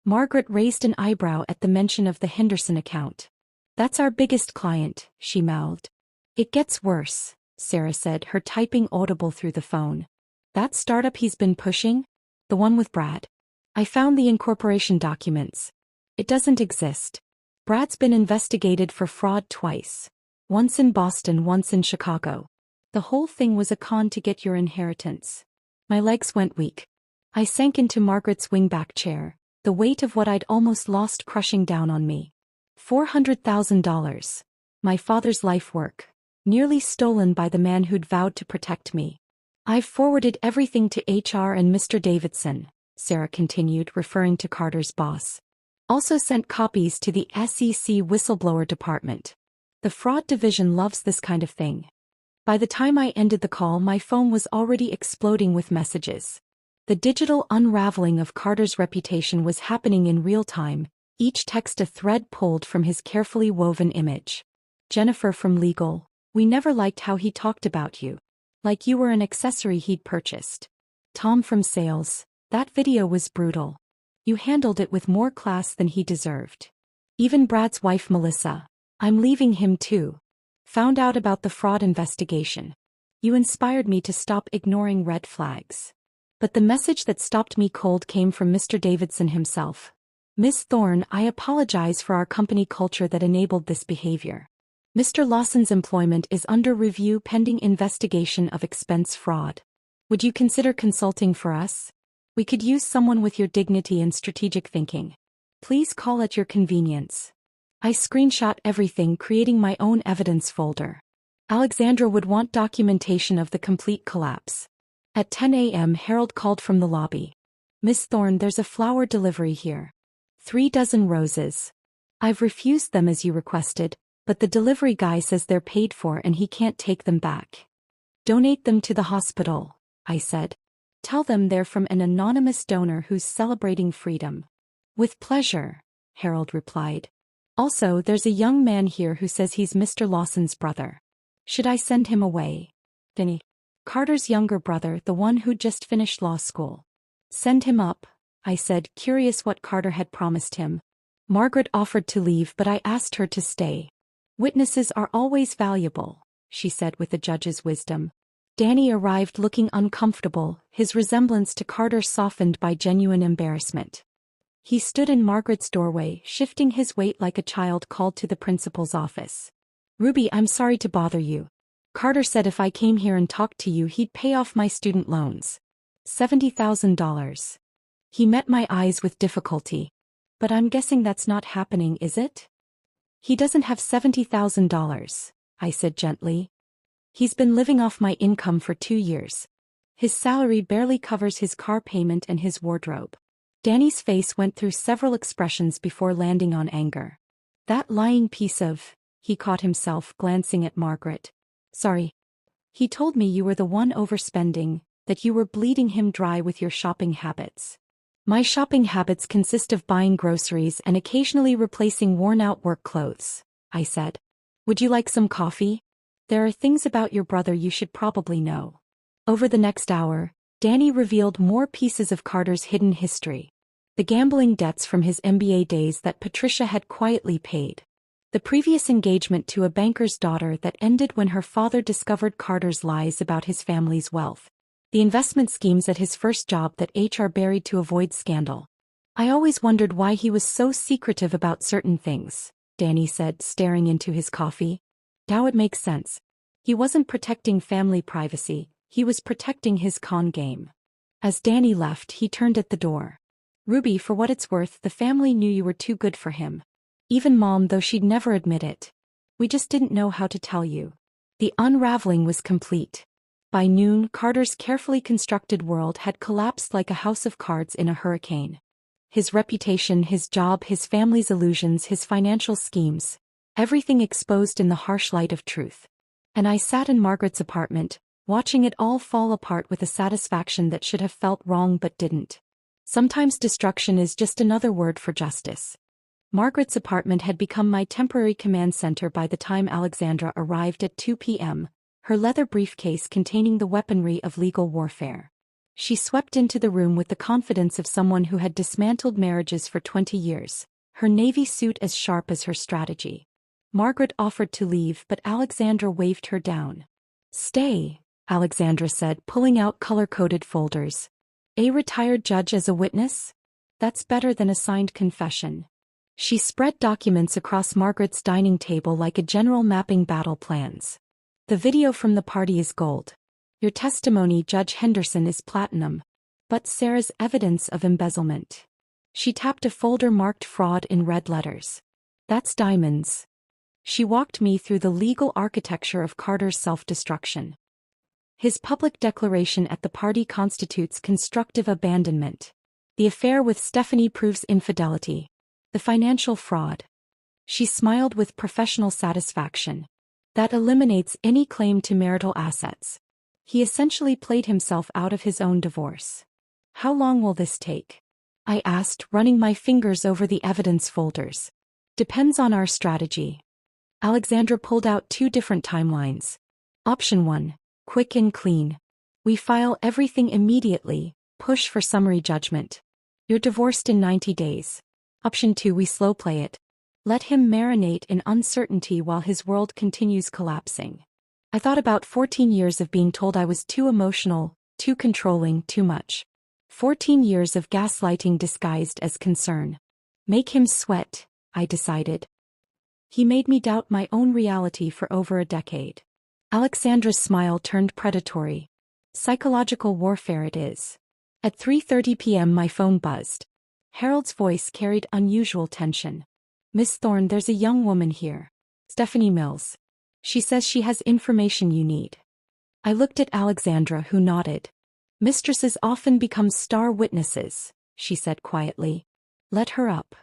Margaret raised an eyebrow at the mention of the Henderson account. That's our biggest client, she mouthed. It gets worse, Sarah said, her typing audible through the phone. That startup he's been pushing? The one with Brad? I found the incorporation documents. It doesn't exist. Brad's been investigated for fraud twice. Once in Boston, once in Chicago. The whole thing was a con to get your inheritance. My legs went weak. I sank into Margaret's wingback chair, the weight of what I'd almost lost crushing down on me. $400,000. My father's life work. Nearly stolen by the man who'd vowed to protect me. I've forwarded everything to HR and Mr. Davidson, Sarah continued, referring to Carter's boss. Also sent copies to the SEC whistleblower department. The fraud division loves this kind of thing. By the time I ended the call, my phone was already exploding with messages. The digital unraveling of Carter's reputation was happening in real time, each text a thread pulled from his carefully woven image. Jennifer from legal, we never liked how he talked about you. Like you were an accessory he'd purchased. Tom from sales, that video was brutal. You handled it with more class than he deserved. Even Brad's wife Melissa, I'm leaving him too. Found out about the fraud investigation. You inspired me to stop ignoring red flags. But the message that stopped me cold came from Mr. Davidson himself. Miss Thorne, I apologize for our company culture that enabled this behavior. Mr. Lawson's employment is under review pending investigation of expense fraud. Would you consider consulting for us? We could use someone with your dignity and strategic thinking. Please call at your convenience. I screenshot everything, creating my own evidence folder. Alexandra would want documentation of the complete collapse. At 10 a.m. Harold called from the lobby. Miss Thorne, there's a flower delivery here. 3 dozen roses. I've refused them as you requested, but the delivery guy says they're paid for and he can't take them back. Donate them to the hospital, I said. Tell them they're from an anonymous donor who's celebrating freedom. With pleasure, Harold replied. Also, there's a young man here who says he's Mr. Lawson's brother. Should I send him away? Vinny. Carter's younger brother, the one who just finished law school. Send him up, I said, curious what Carter had promised him. Margaret offered to leave, but I asked her to stay. Witnesses are always valuable, she said with the judge's wisdom. Danny arrived looking uncomfortable, his resemblance to Carter softened by genuine embarrassment. He stood in Margaret's doorway, shifting his weight like a child called to the principal's office. Ruby, I'm sorry to bother you. Carter said if I came here and talked to you he'd pay off my student loans. $70,000. He met my eyes with difficulty. But I'm guessing that's not happening, is it? He doesn't have $70,000, I said gently. He's been living off my income for 2 years. His salary barely covers his car payment and his wardrobe. Danny's face went through several expressions before landing on anger. That lying piece of, he caught himself glancing at Margaret. Sorry. He told me you were the one overspending, that you were bleeding him dry with your shopping habits. My shopping habits consist of buying groceries and occasionally replacing worn-out work clothes, I said. Would you like some coffee? There are things about your brother you should probably know. Over the next hour, Danny revealed more pieces of Carter's hidden history. The gambling debts from his MBA days that Patricia had quietly paid. The previous engagement to a banker's daughter that ended when her father discovered Carter's lies about his family's wealth. The investment schemes at his first job that HR buried to avoid scandal. I always wondered why he was so secretive about certain things, Danny said, staring into his coffee. Now it makes sense. He wasn't protecting family privacy, he was protecting his con game. As Danny left, he turned at the door. Ruby, for what it's worth, the family knew you were too good for him. Even Mom, though she'd never admit it. We just didn't know how to tell you. The unraveling was complete. By noon, Carter's carefully constructed world had collapsed like a house of cards in a hurricane. His reputation, his job, his family's illusions, his financial schemes. Everything exposed in the harsh light of truth. And I sat in Margaret's apartment, watching it all fall apart with a satisfaction that should have felt wrong but didn't. Sometimes destruction is just another word for justice. Margaret's apartment had become my temporary command center by the time Alexandra arrived at 2 p.m., her leather briefcase containing the weaponry of legal warfare. She swept into the room with the confidence of someone who had dismantled marriages for 20 years, her navy suit as sharp as her strategy. Margaret offered to leave, but Alexandra waved her down. "Stay," Alexandra said, pulling out color-coded folders. "A retired judge as a witness? That's better than a signed confession." She spread documents across Margaret's dining table like a general mapping battle plans. "The video from the party is gold. Your testimony, Judge Henderson, is platinum. But Sarah's evidence of embezzlement." She tapped a folder marked fraud in red letters. "That's diamonds." She walked me through the legal architecture of Carter's self-destruction. His public declaration at the party constitutes constructive abandonment. The affair with Stephanie proves infidelity. The financial fraud. She smiled with professional satisfaction. That eliminates any claim to marital assets. He essentially played himself out of his own divorce. "How long will this take?" I asked, running my fingers over the evidence folders. "Depends on our strategy." Alexandra pulled out 2 different timelines. Option 1, quick and clean. We file everything immediately, push for summary judgment. You're divorced in 90 days. Option 2, we slow play it. Let him marinate in uncertainty while his world continues collapsing. I thought about 14 years of being told I was too emotional, too controlling, too much. 14 years of gaslighting disguised as concern. Make him sweat, I decided. He made me doubt my own reality for over a decade. Alexandra's smile turned predatory. Psychological warfare it is. At 3:30 p.m. my phone buzzed. Harold's voice carried unusual tension. "Miss Thorne, there's a young woman here. Stephanie Mills. She says she has information you need." I looked at Alexandra, who nodded. "Mistresses often become star witnesses," she said quietly. "Let her up."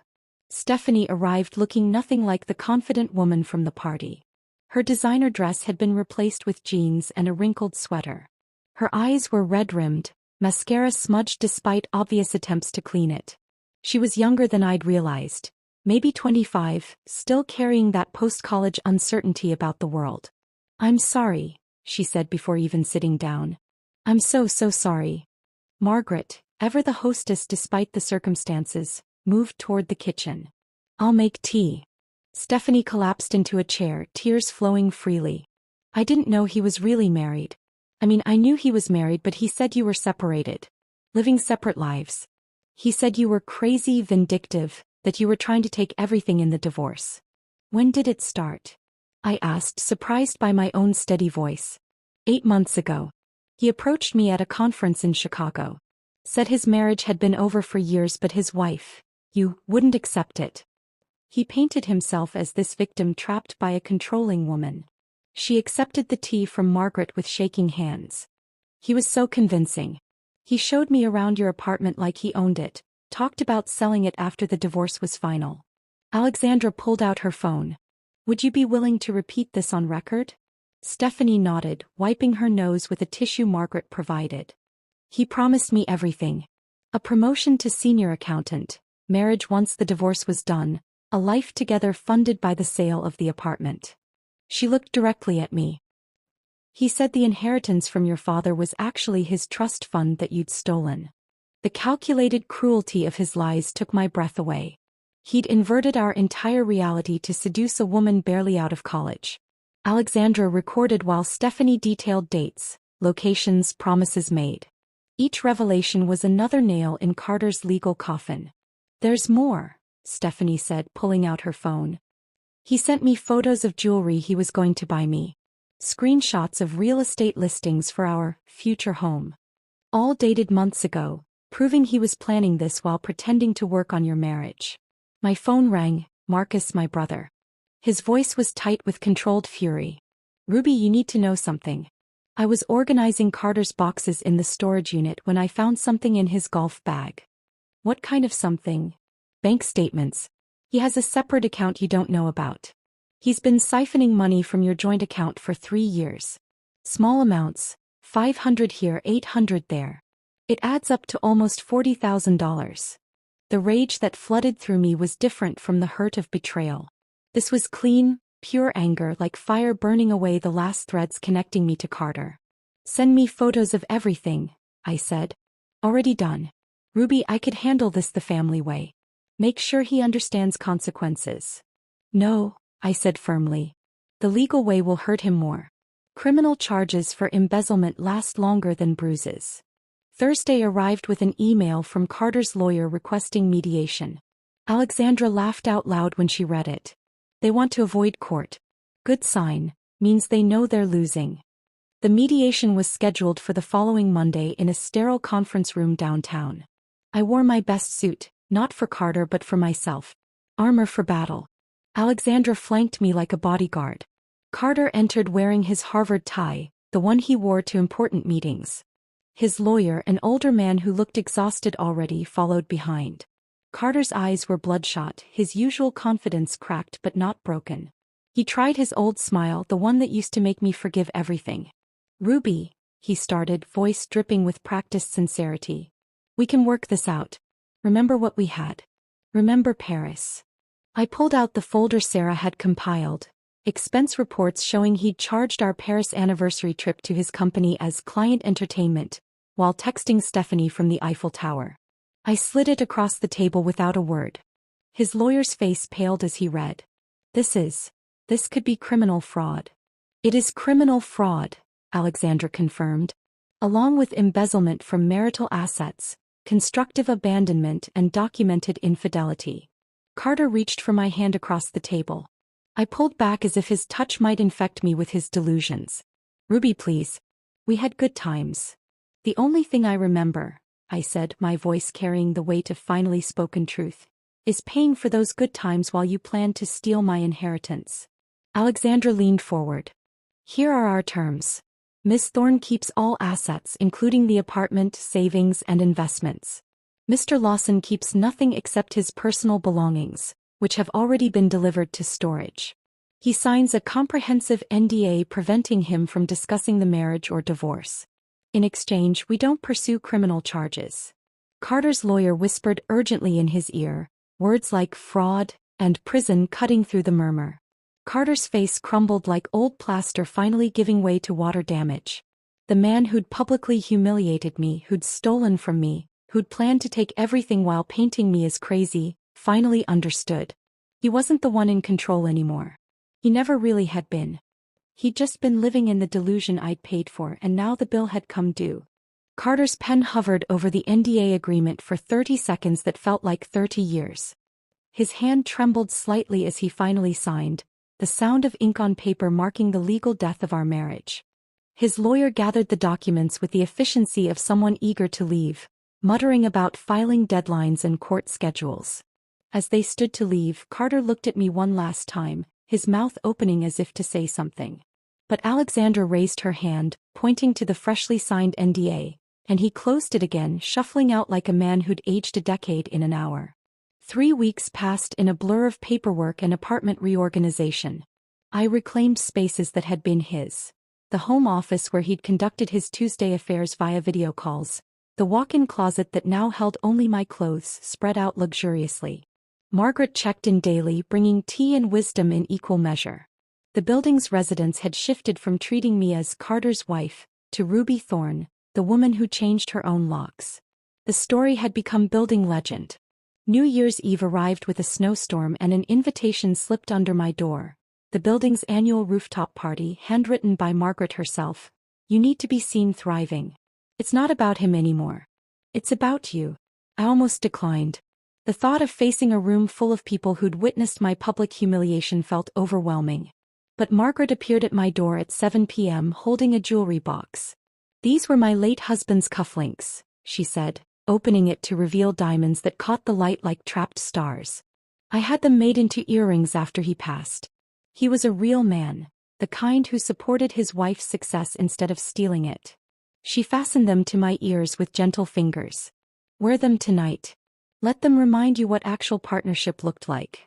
Stephanie arrived looking nothing like the confident woman from the party. Her designer dress had been replaced with jeans and a wrinkled sweater. Her eyes were red-rimmed, mascara smudged despite obvious attempts to clean it. She was younger than I'd realized. Maybe 25, still carrying that post-college uncertainty about the world. "I'm sorry," she said before even sitting down. "I'm so sorry." Margaret, ever the hostess despite the circumstances, moved toward the kitchen. "I'll make tea." Stephanie collapsed into a chair, tears flowing freely. "I didn't know he was really married. I mean, I knew he was married, but he said you were separated. Living separate lives. He said you were crazy, vindictive, that you were trying to take everything in the divorce." "When did it start?" I asked, surprised by my own steady voice. 8 months ago. He approached me at a conference in Chicago. Said his marriage had been over for years, but his wife, you, wouldn't accept it. He painted himself as this victim trapped by a controlling woman. She accepted the tea from Margaret with shaking hands. He was so convincing. He showed me around your apartment like he owned it, talked about selling it after the divorce was final. Alexandra pulled out her phone. "Would you be willing to repeat this on record?" Stephanie nodded, wiping her nose with a tissue Margaret provided. "He promised me everything. A promotion to senior accountant, marriage once the divorce was done, a life together funded by the sale of the apartment." She looked directly at me. "He said the inheritance from your father was actually his trust fund that you'd stolen." The calculated cruelty of his lies took my breath away. He'd inverted our entire reality to seduce a woman barely out of college. Alexandra recorded while Stephanie detailed dates, locations, promises made. Each revelation was another nail in Carter's legal coffin. "There's more," Stephanie said, pulling out her phone. "He sent me photos of jewelry he was going to buy me. Screenshots of real estate listings for our future home. All dated months ago, proving he was planning this while pretending to work on your marriage. My phone rang, Marcus, my brother. His voice was tight with controlled fury. Ruby, you need to know something. I was organizing Carter's boxes in the storage unit when I found something in his golf bag. What kind of something? Bank statements. He has a separate account you don't know about. He's been siphoning money from your joint account for 3 years. Small amounts, 500 here, 800 there. It adds up to almost $40,000. The rage that flooded through me was different from the hurt of betrayal. This was clean, pure anger, like fire burning away the last threads connecting me to Carter. Send me photos of everything, I said. Already done. Ruby, I could handle this the family way. Make sure he understands consequences. No, I said firmly. The legal way will hurt him more. Criminal charges for embezzlement last longer than bruises. Thursday arrived with an email from Carter's lawyer requesting mediation. Alexandra laughed out loud when she read it. They want to avoid court. Good sign, means they know they're losing. The mediation was scheduled for the following Monday in a sterile conference room downtown. I wore my best suit, not for Carter but for myself. Armor for battle. Alexandra flanked me like a bodyguard. Carter entered wearing his Harvard tie, the one he wore to important meetings. His lawyer, an older man who looked exhausted already, followed behind. Carter's eyes were bloodshot, his usual confidence cracked but not broken. He tried his old smile, the one that used to make me forgive everything. Ruby, he started, voice dripping with practiced sincerity. We can work this out. Remember what we had. Remember Paris. I pulled out the folder Sarah had compiled. Expense reports showing he'd charged our Paris anniversary trip to his company as client entertainment, while texting Stephanie from the Eiffel Tower. I slid it across the table without a word. His lawyer's face paled as he read. This could be criminal fraud. It is criminal fraud, Alexandra confirmed. Along with embezzlement from marital assets, constructive abandonment and documented infidelity. Carter reached for my hand across the table. I pulled back as if his touch might infect me with his delusions. Ruby, please. We had good times. The only thing I remember, I said, my voice carrying the weight of finally spoken truth, is paying for those good times while you planned to steal my inheritance. Alexandra leaned forward. Here are our terms. Miss Thorne keeps all assets including the apartment, savings and investments. Mr. Lawson keeps nothing except his personal belongings, which have already been delivered to storage. He signs a comprehensive NDA preventing him from discussing the marriage or divorce. In exchange, we don't pursue criminal charges. Carter's lawyer whispered urgently in his ear, words like fraud and prison cutting through the murmur. Carter's face crumbled like old plaster finally giving way to water damage. The man who'd publicly humiliated me, who'd stolen from me, who'd planned to take everything while painting me as crazy, finally understood. He wasn't the one in control anymore. He never really had been. He'd just been living in the delusion I'd paid for, and now the bill had come due. Carter's pen hovered over the NDA agreement for 30 seconds that felt like 30 years. His hand trembled slightly as he finally signed, the sound of ink on paper marking the legal death of our marriage. His lawyer gathered the documents with the efficiency of someone eager to leave, muttering about filing deadlines and court schedules. As they stood to leave, Carter looked at me one last time, his mouth opening as if to say something. But Alexandra raised her hand, pointing to the freshly signed NDA, and he closed it again, shuffling out like a man who'd aged a decade in an hour. 3 weeks passed in a blur of paperwork and apartment reorganization. I reclaimed spaces that had been his. The home office where he'd conducted his Tuesday affairs via video calls. The walk-in closet that now held only my clothes spread out luxuriously. Margaret checked in daily, bringing tea and wisdom in equal measure. The building's residents had shifted from treating me as Carter's wife to Ruby Thorne, the woman who changed her own locks. The story had become building legend. New Year's Eve arrived with a snowstorm and an invitation slipped under my door. The building's annual rooftop party, handwritten by Margaret herself. You need to be seen thriving. It's not about him anymore. It's about you. I almost declined. The thought of facing a room full of people who'd witnessed my public humiliation felt overwhelming. But Margaret appeared at my door at 7 p.m. holding a jewelry box. "These were my late husband's cufflinks," she said, opening it to reveal diamonds that caught the light like trapped stars. "I had them made into earrings after he passed. He was a real man, the kind who supported his wife's success instead of stealing it." She fastened them to my ears with gentle fingers. "Wear them tonight. Let them remind you what actual partnership looked like."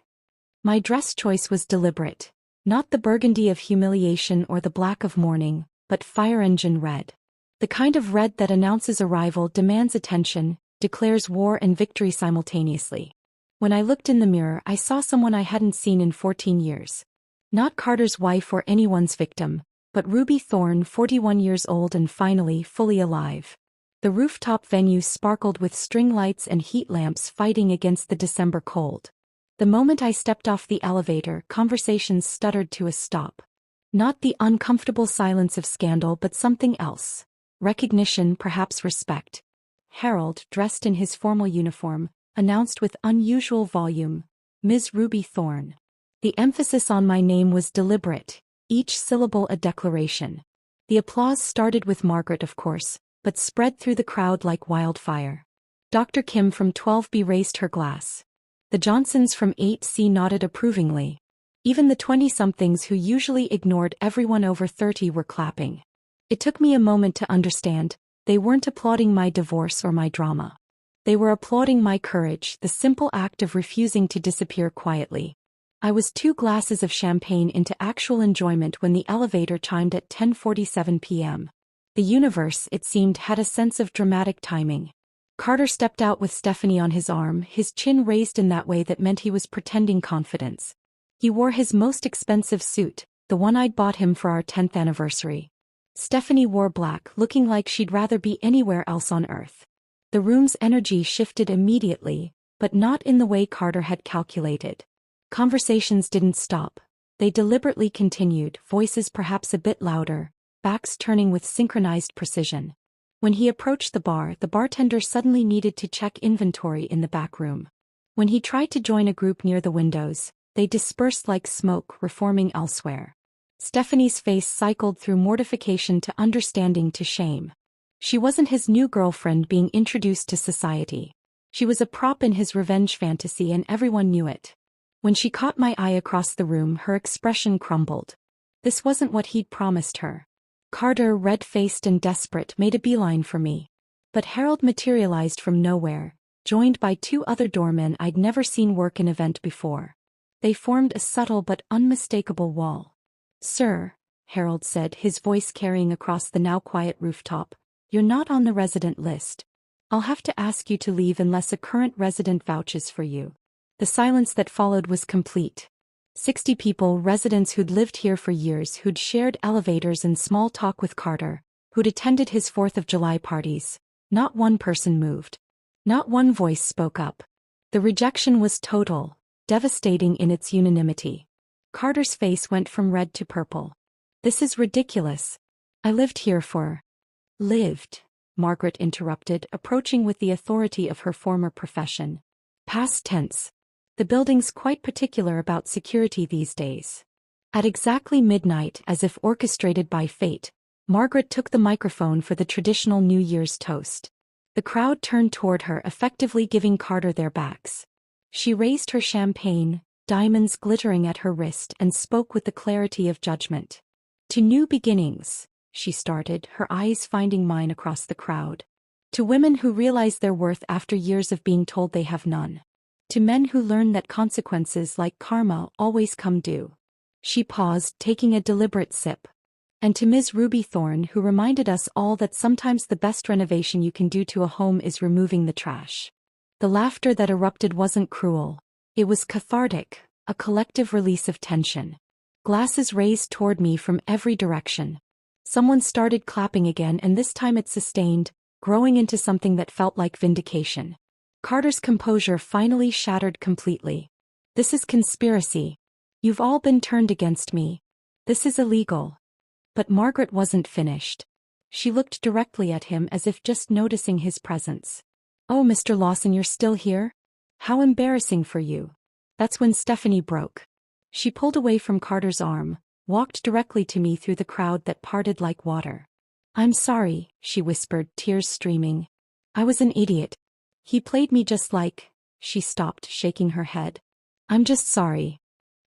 My dress choice was deliberate. Not the burgundy of humiliation or the black of mourning, but fire engine red. The kind of red that announces arrival, demands attention, declares war and victory simultaneously. When I looked in the mirror, I saw someone I hadn't seen in 14 years. Not Carter's wife or anyone's victim, but Ruby Thorne, 41 years old and finally fully alive. The rooftop venue sparkled with string lights and heat lamps fighting against the December cold. The moment I stepped off the elevator, conversations stuttered to a stop. Not the uncomfortable silence of scandal, but something else. Recognition, perhaps respect. Harold, dressed in his formal uniform, announced with unusual volume, "Ms. Ruby Thorne." The emphasis on my name was deliberate, each syllable a declaration. The applause started with Margaret, of course, but spread through the crowd like wildfire. Dr. Kim from 12B raised her glass. The Johnsons from 8C nodded approvingly. Even the 20-somethings who usually ignored everyone over 30 were clapping. It took me a moment to understand. They weren't applauding my divorce or my drama. They were applauding my courage, the simple act of refusing to disappear quietly. I was 2 glasses of champagne into actual enjoyment when the elevator chimed at 10:47 p.m. The universe, it seemed, had a sense of dramatic timing. Carter stepped out with Stephanie on his arm, his chin raised in that way that meant he was pretending confidence. He wore his most expensive suit, the one I'd bought him for our 10th anniversary. Stephanie wore black, looking like she'd rather be anywhere else on earth. The room's energy shifted immediately, but not in the way Carter had calculated. Conversations didn't stop. They deliberately continued, voices perhaps a bit louder, backs turning with synchronized precision. When he approached the bar, the bartender suddenly needed to check inventory in the back room. When he tried to join a group near the windows, they dispersed like smoke, reforming elsewhere. Stephanie's face cycled through mortification to understanding to shame. She wasn't his new girlfriend being introduced to society. She was a prop in his revenge fantasy, and everyone knew it. When she caught my eye across the room, her expression crumbled. This wasn't what he'd promised her. Carter, red-faced and desperate, made a beeline for me. But Harold materialized from nowhere, joined by 2 other doormen I'd never seen work an event before. They formed a subtle but unmistakable wall. "Sir," Harold said, his voice carrying across the now quiet rooftop, "you're not on the resident list. I'll have to ask you to leave unless a current resident vouches for you." The silence that followed was complete. 60 people, residents who'd lived here for years, who'd shared elevators and small talk with Carter, who'd attended his 4th of July parties. Not one person moved. Not one voice spoke up. The rejection was total, devastating in its unanimity. Carter's face went from red to purple. "This is ridiculous. I lived here for—" "Lived," Margaret interrupted, approaching with the authority of her former profession. "Past tense. The building's quite particular about security these days." At exactly midnight, as if orchestrated by fate, Margaret took the microphone for the traditional New Year's toast. The crowd turned toward her, effectively giving Carter their backs. She raised her champagne, diamonds glittering at her wrist, and spoke with the clarity of judgment. "To new beginnings," she started, her eyes finding mine across the crowd. "To women who realize their worth after years of being told they have none. To men who learn that consequences like karma always come due." She paused, taking a deliberate sip. "And to Ms. Ruby Thorne, who reminded us all that sometimes the best renovation you can do to a home is removing the trash." The laughter that erupted wasn't cruel. It was cathartic, a collective release of tension. Glasses raised toward me from every direction. Someone started clapping again, and this time it sustained, growing into something that felt like vindication. Carter's composure finally shattered completely. "This is conspiracy. You've all been turned against me. This is illegal." But Margaret wasn't finished. She looked directly at him as if just noticing his presence. "Oh, Mr. Lawson, you're still here? How embarrassing for you." That's when Stephanie broke. She pulled away from Carter's arm, walked directly to me through the crowd that parted like water. "I'm sorry," she whispered, tears streaming. "I was an idiot. He played me just like—" She stopped, shaking her head. "I'm just sorry."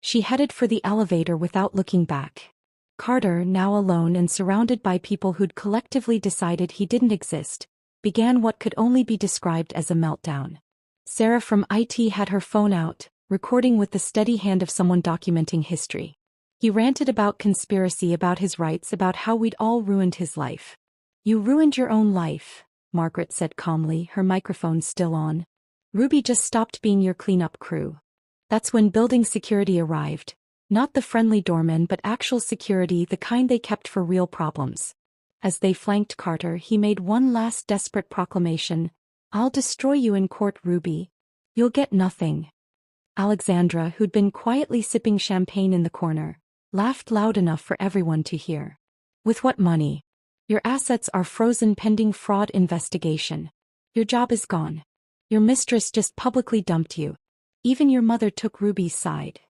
She headed for the elevator without looking back. Carter, now alone and surrounded by people who'd collectively decided he didn't exist, began what could only be described as a meltdown. Sarah from IT had her phone out, recording with the steady hand of someone documenting history. He ranted about conspiracy, about his rights, about how we'd all ruined his life. "You ruined your own life," Margaret said calmly, her microphone still on. "Ruby just stopped being your cleanup crew." That's when building security arrived. Not the friendly doormen but actual security, the kind they kept for real problems. As they flanked Carter, he made one last desperate proclamation. "I'll destroy you in court, Ruby. You'll get nothing." Alexandra, who'd been quietly sipping champagne in the corner, laughed loud enough for everyone to hear. "With what money? Your assets are frozen pending fraud investigation. Your job is gone. Your mistress just publicly dumped you. Even your mother took Ruby's side."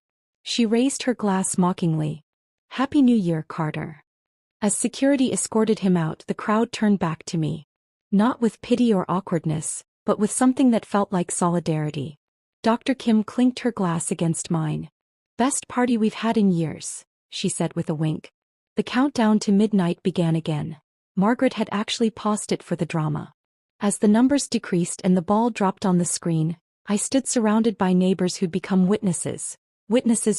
She raised her glass mockingly. "Happy New Year, Carter." As security escorted him out, the crowd turned back to me. Not with pity or awkwardness, but with something that felt like solidarity. Dr. Kim clinked her glass against mine. "Best party we've had in years," she said with a wink. The countdown to midnight began again. Margaret had actually paused it for the drama. As the numbers decreased and the ball dropped on the screen, I stood surrounded by neighbors who'd become witnesses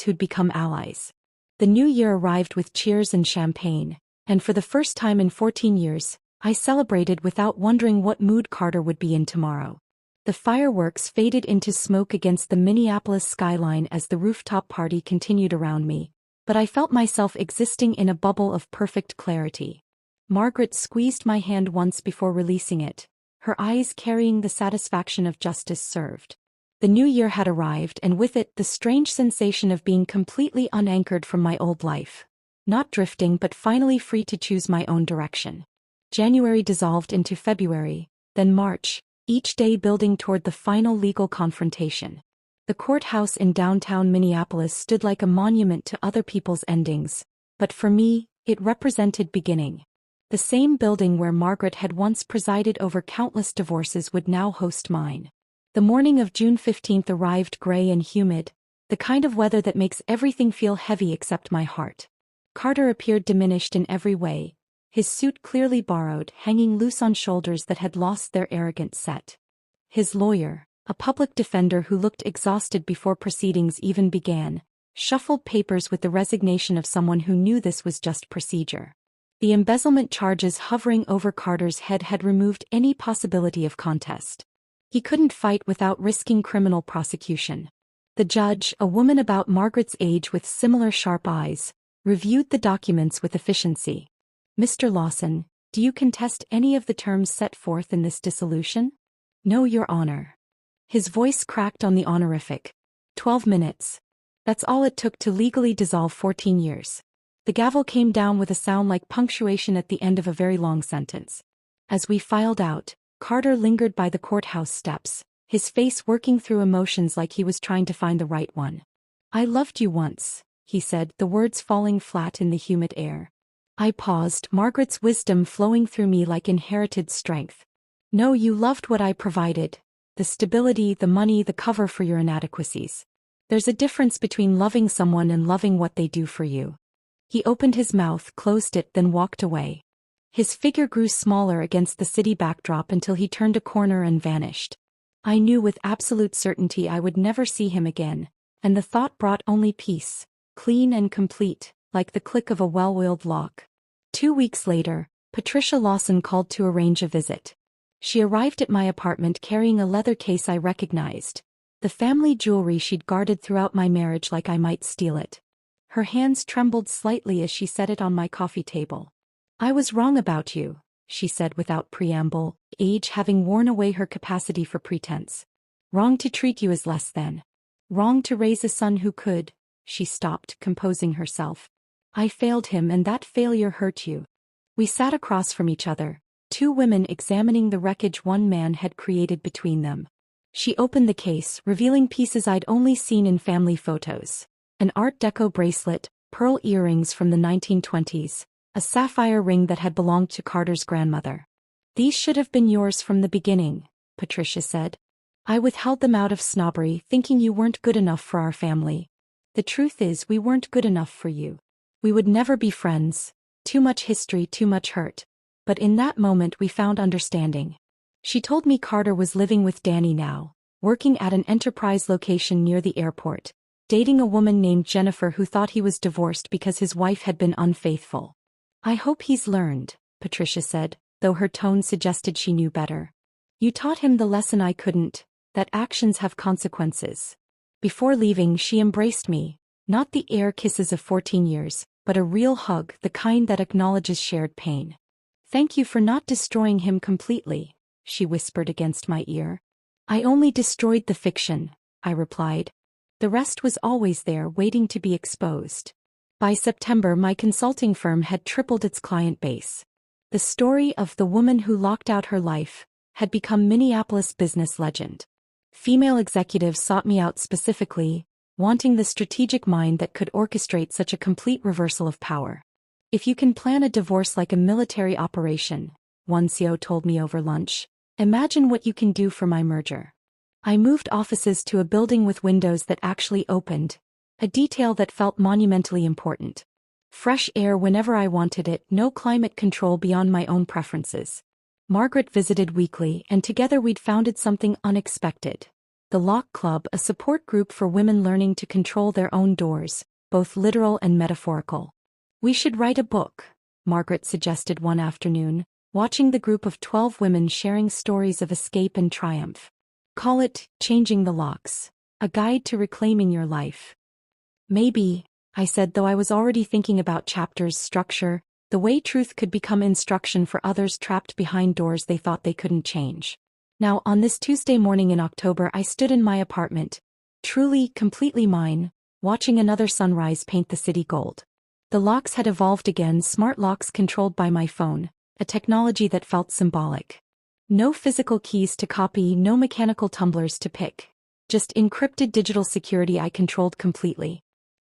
who'd become allies. The new year arrived with cheers and champagne, and for the first time in 14 years, I celebrated without wondering what mood Carter would be in tomorrow. The fireworks faded into smoke against the Minneapolis skyline as the rooftop party continued around me, but I felt myself existing in a bubble of perfect clarity. Margaret squeezed my hand once before releasing it, her eyes carrying the satisfaction of justice served. The new year had arrived, and with it the strange sensation of being completely unanchored from my old life. Not drifting but finally free to choose my own direction. January dissolved into February, then March, each day building toward the final legal confrontation. The courthouse in downtown Minneapolis stood like a monument to other people's endings, but for me, it represented beginning. The same building where Margaret had once presided over countless divorces would now host mine. The morning of June 15th arrived gray and humid, the kind of weather that makes everything feel heavy except my heart. Carter appeared diminished in every way, his suit clearly borrowed, hanging loose on shoulders that had lost their arrogant set. His lawyer, a public defender who looked exhausted before proceedings even began, shuffled papers with the resignation of someone who knew this was just procedure. The embezzlement charges hovering over Carter's head had removed any possibility of contest. He couldn't fight without risking criminal prosecution. The judge, a woman about Margaret's age with similar sharp eyes, reviewed the documents with efficiency. "Mr. Lawson, do you contest any of the terms set forth in this dissolution?" "No, Your Honor." His voice cracked on the honorific. 12 minutes. That's all it took to legally dissolve 14 years. The gavel came down with a sound like punctuation at the end of a very long sentence. As we filed out, Carter lingered by the courthouse steps, his face working through emotions like he was trying to find the right one. "I loved you once," he said, the words falling flat in the humid air. I paused, Margaret's wisdom flowing through me like inherited strength. "No, you loved what I provided. The stability, the money, the cover for your inadequacies. There's a difference between loving someone and loving what they do for you." He opened his mouth, closed it, then walked away. His figure grew smaller against the city backdrop until he turned a corner and vanished. I knew with absolute certainty I would never see him again, and the thought brought only peace, clean and complete, like the click of a well-oiled lock. 2 weeks later, Patricia Lawson called to arrange a visit. She arrived at my apartment carrying a leather case I recognized, the family jewelry she'd guarded throughout my marriage like I might steal it. Her hands trembled slightly as she set it on my coffee table. "I was wrong about you," she said without preamble, age having worn away her capacity for pretense. "Wrong to treat you as less than. Wrong to raise a son who could." She stopped, composing herself. "I failed him, and that failure hurt you." We sat across from each other, two women examining the wreckage one man had created between them. She opened the case, revealing pieces I'd only seen in family photos. An Art Deco bracelet, pearl earrings from the 1920s, a sapphire ring that had belonged to Carter's grandmother. "These should have been yours from the beginning," Patricia said. "I withheld them out of snobbery, thinking you weren't good enough for our family. The truth is we weren't good enough for you. We would never be friends. Too much history, too much hurt. But in that moment we found understanding." She told me Carter was living with Danny now, working at an enterprise location near the airport, dating a woman named Jennifer who thought he was divorced because his wife had been unfaithful. "I hope he's learned," Patricia said, though her tone suggested she knew better. "You taught him the lesson I couldn't, that actions have consequences." Before leaving, she embraced me, not the air kisses of 14 years, but a real hug, the kind that acknowledges shared pain. "Thank you for not destroying him completely," she whispered against my ear. "I only destroyed the fiction," I replied. "The rest was always there waiting to be exposed." By September, my consulting firm had tripled its client base. The story of the woman who locked out her life had become Minneapolis business legend. Female executives sought me out specifically, wanting the strategic mind that could orchestrate such a complete reversal of power. "If you can plan a divorce like a military operation," one CEO told me over lunch, "imagine what you can do for my merger." I moved offices to a building with windows that actually opened, a detail that felt monumentally important. Fresh air whenever I wanted it, no climate control beyond my own preferences. Margaret visited weekly, and together we'd founded something unexpected. The Lock Club, a support group for women learning to control their own doors, both literal and metaphorical. "We should write a book," Margaret suggested one afternoon, watching the group of 12 women sharing stories of escape and triumph. "Call it Changing the Locks, a guide to reclaiming your life." "Maybe," I said, though I was already thinking about chapters, structure, the way truth could become instruction for others trapped behind doors they thought they couldn't change. Now, on this Tuesday morning in October, I stood in my apartment, truly, completely mine, watching another sunrise paint the city gold. The locks had evolved again, smart locks controlled by my phone, a technology that felt symbolic. No physical keys to copy, no mechanical tumblers to pick. Just encrypted digital security I controlled completely.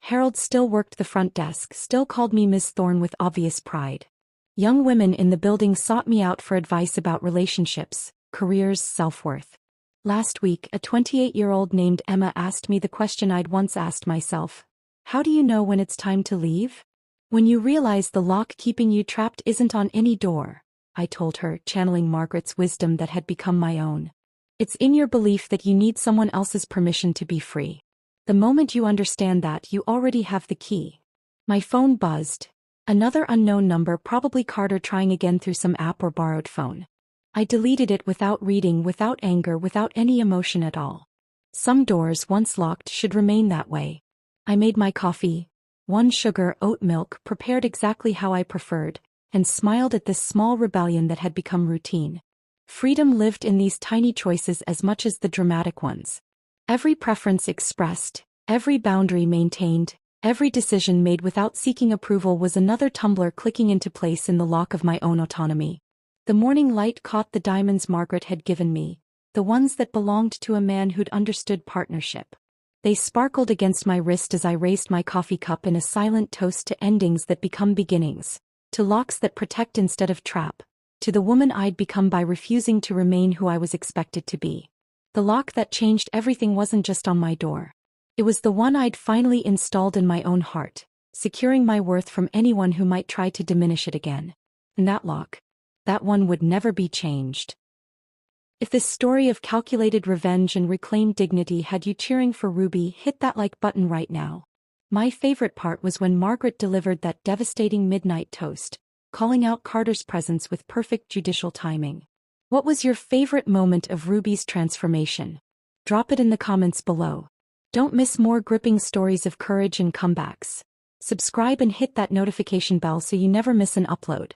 Harold still worked the front desk, still called me Miss Thorne with obvious pride. Young women in the building sought me out for advice about relationships, careers, self-worth. Last week, a 28-year-old named Emma asked me the question I'd once asked myself. "How do you know when it's time to leave?" "When you realize the lock keeping you trapped isn't on any door," I told her, channeling Margaret's wisdom that had become my own. "It's in your belief that you need someone else's permission to be free. The moment you understand that, you already have the key." My phone buzzed. Another unknown number, probably Carter trying again through some app or borrowed phone. I deleted it without reading, without anger, without any emotion at all. Some doors, once locked, should remain that way. I made my coffee, one sugar, oat milk, prepared exactly how I preferred, and smiled at this small rebellion that had become routine. Freedom lived in these tiny choices as much as the dramatic ones. Every preference expressed, every boundary maintained, every decision made without seeking approval was another tumbler clicking into place in the lock of my own autonomy. The morning light caught the diamonds Margaret had given me, the ones that belonged to a man who'd understood partnership. They sparkled against my wrist as I raised my coffee cup in a silent toast to endings that become beginnings, to locks that protect instead of trap, to the woman I'd become by refusing to remain who I was expected to be. The lock that changed everything wasn't just on my door. It was the one I'd finally installed in my own heart, securing my worth from anyone who might try to diminish it again. And that lock, that one would never be changed. If this story of calculated revenge and reclaimed dignity had you cheering for Ruby, hit that like button right now. My favorite part was when Margaret delivered that devastating midnight toast, calling out Carter's presence with perfect judicial timing. What was your favorite moment of Ruby's transformation? Drop it in the comments below. Don't miss more gripping stories of courage and comebacks. Subscribe and hit that notification bell so you never miss an upload.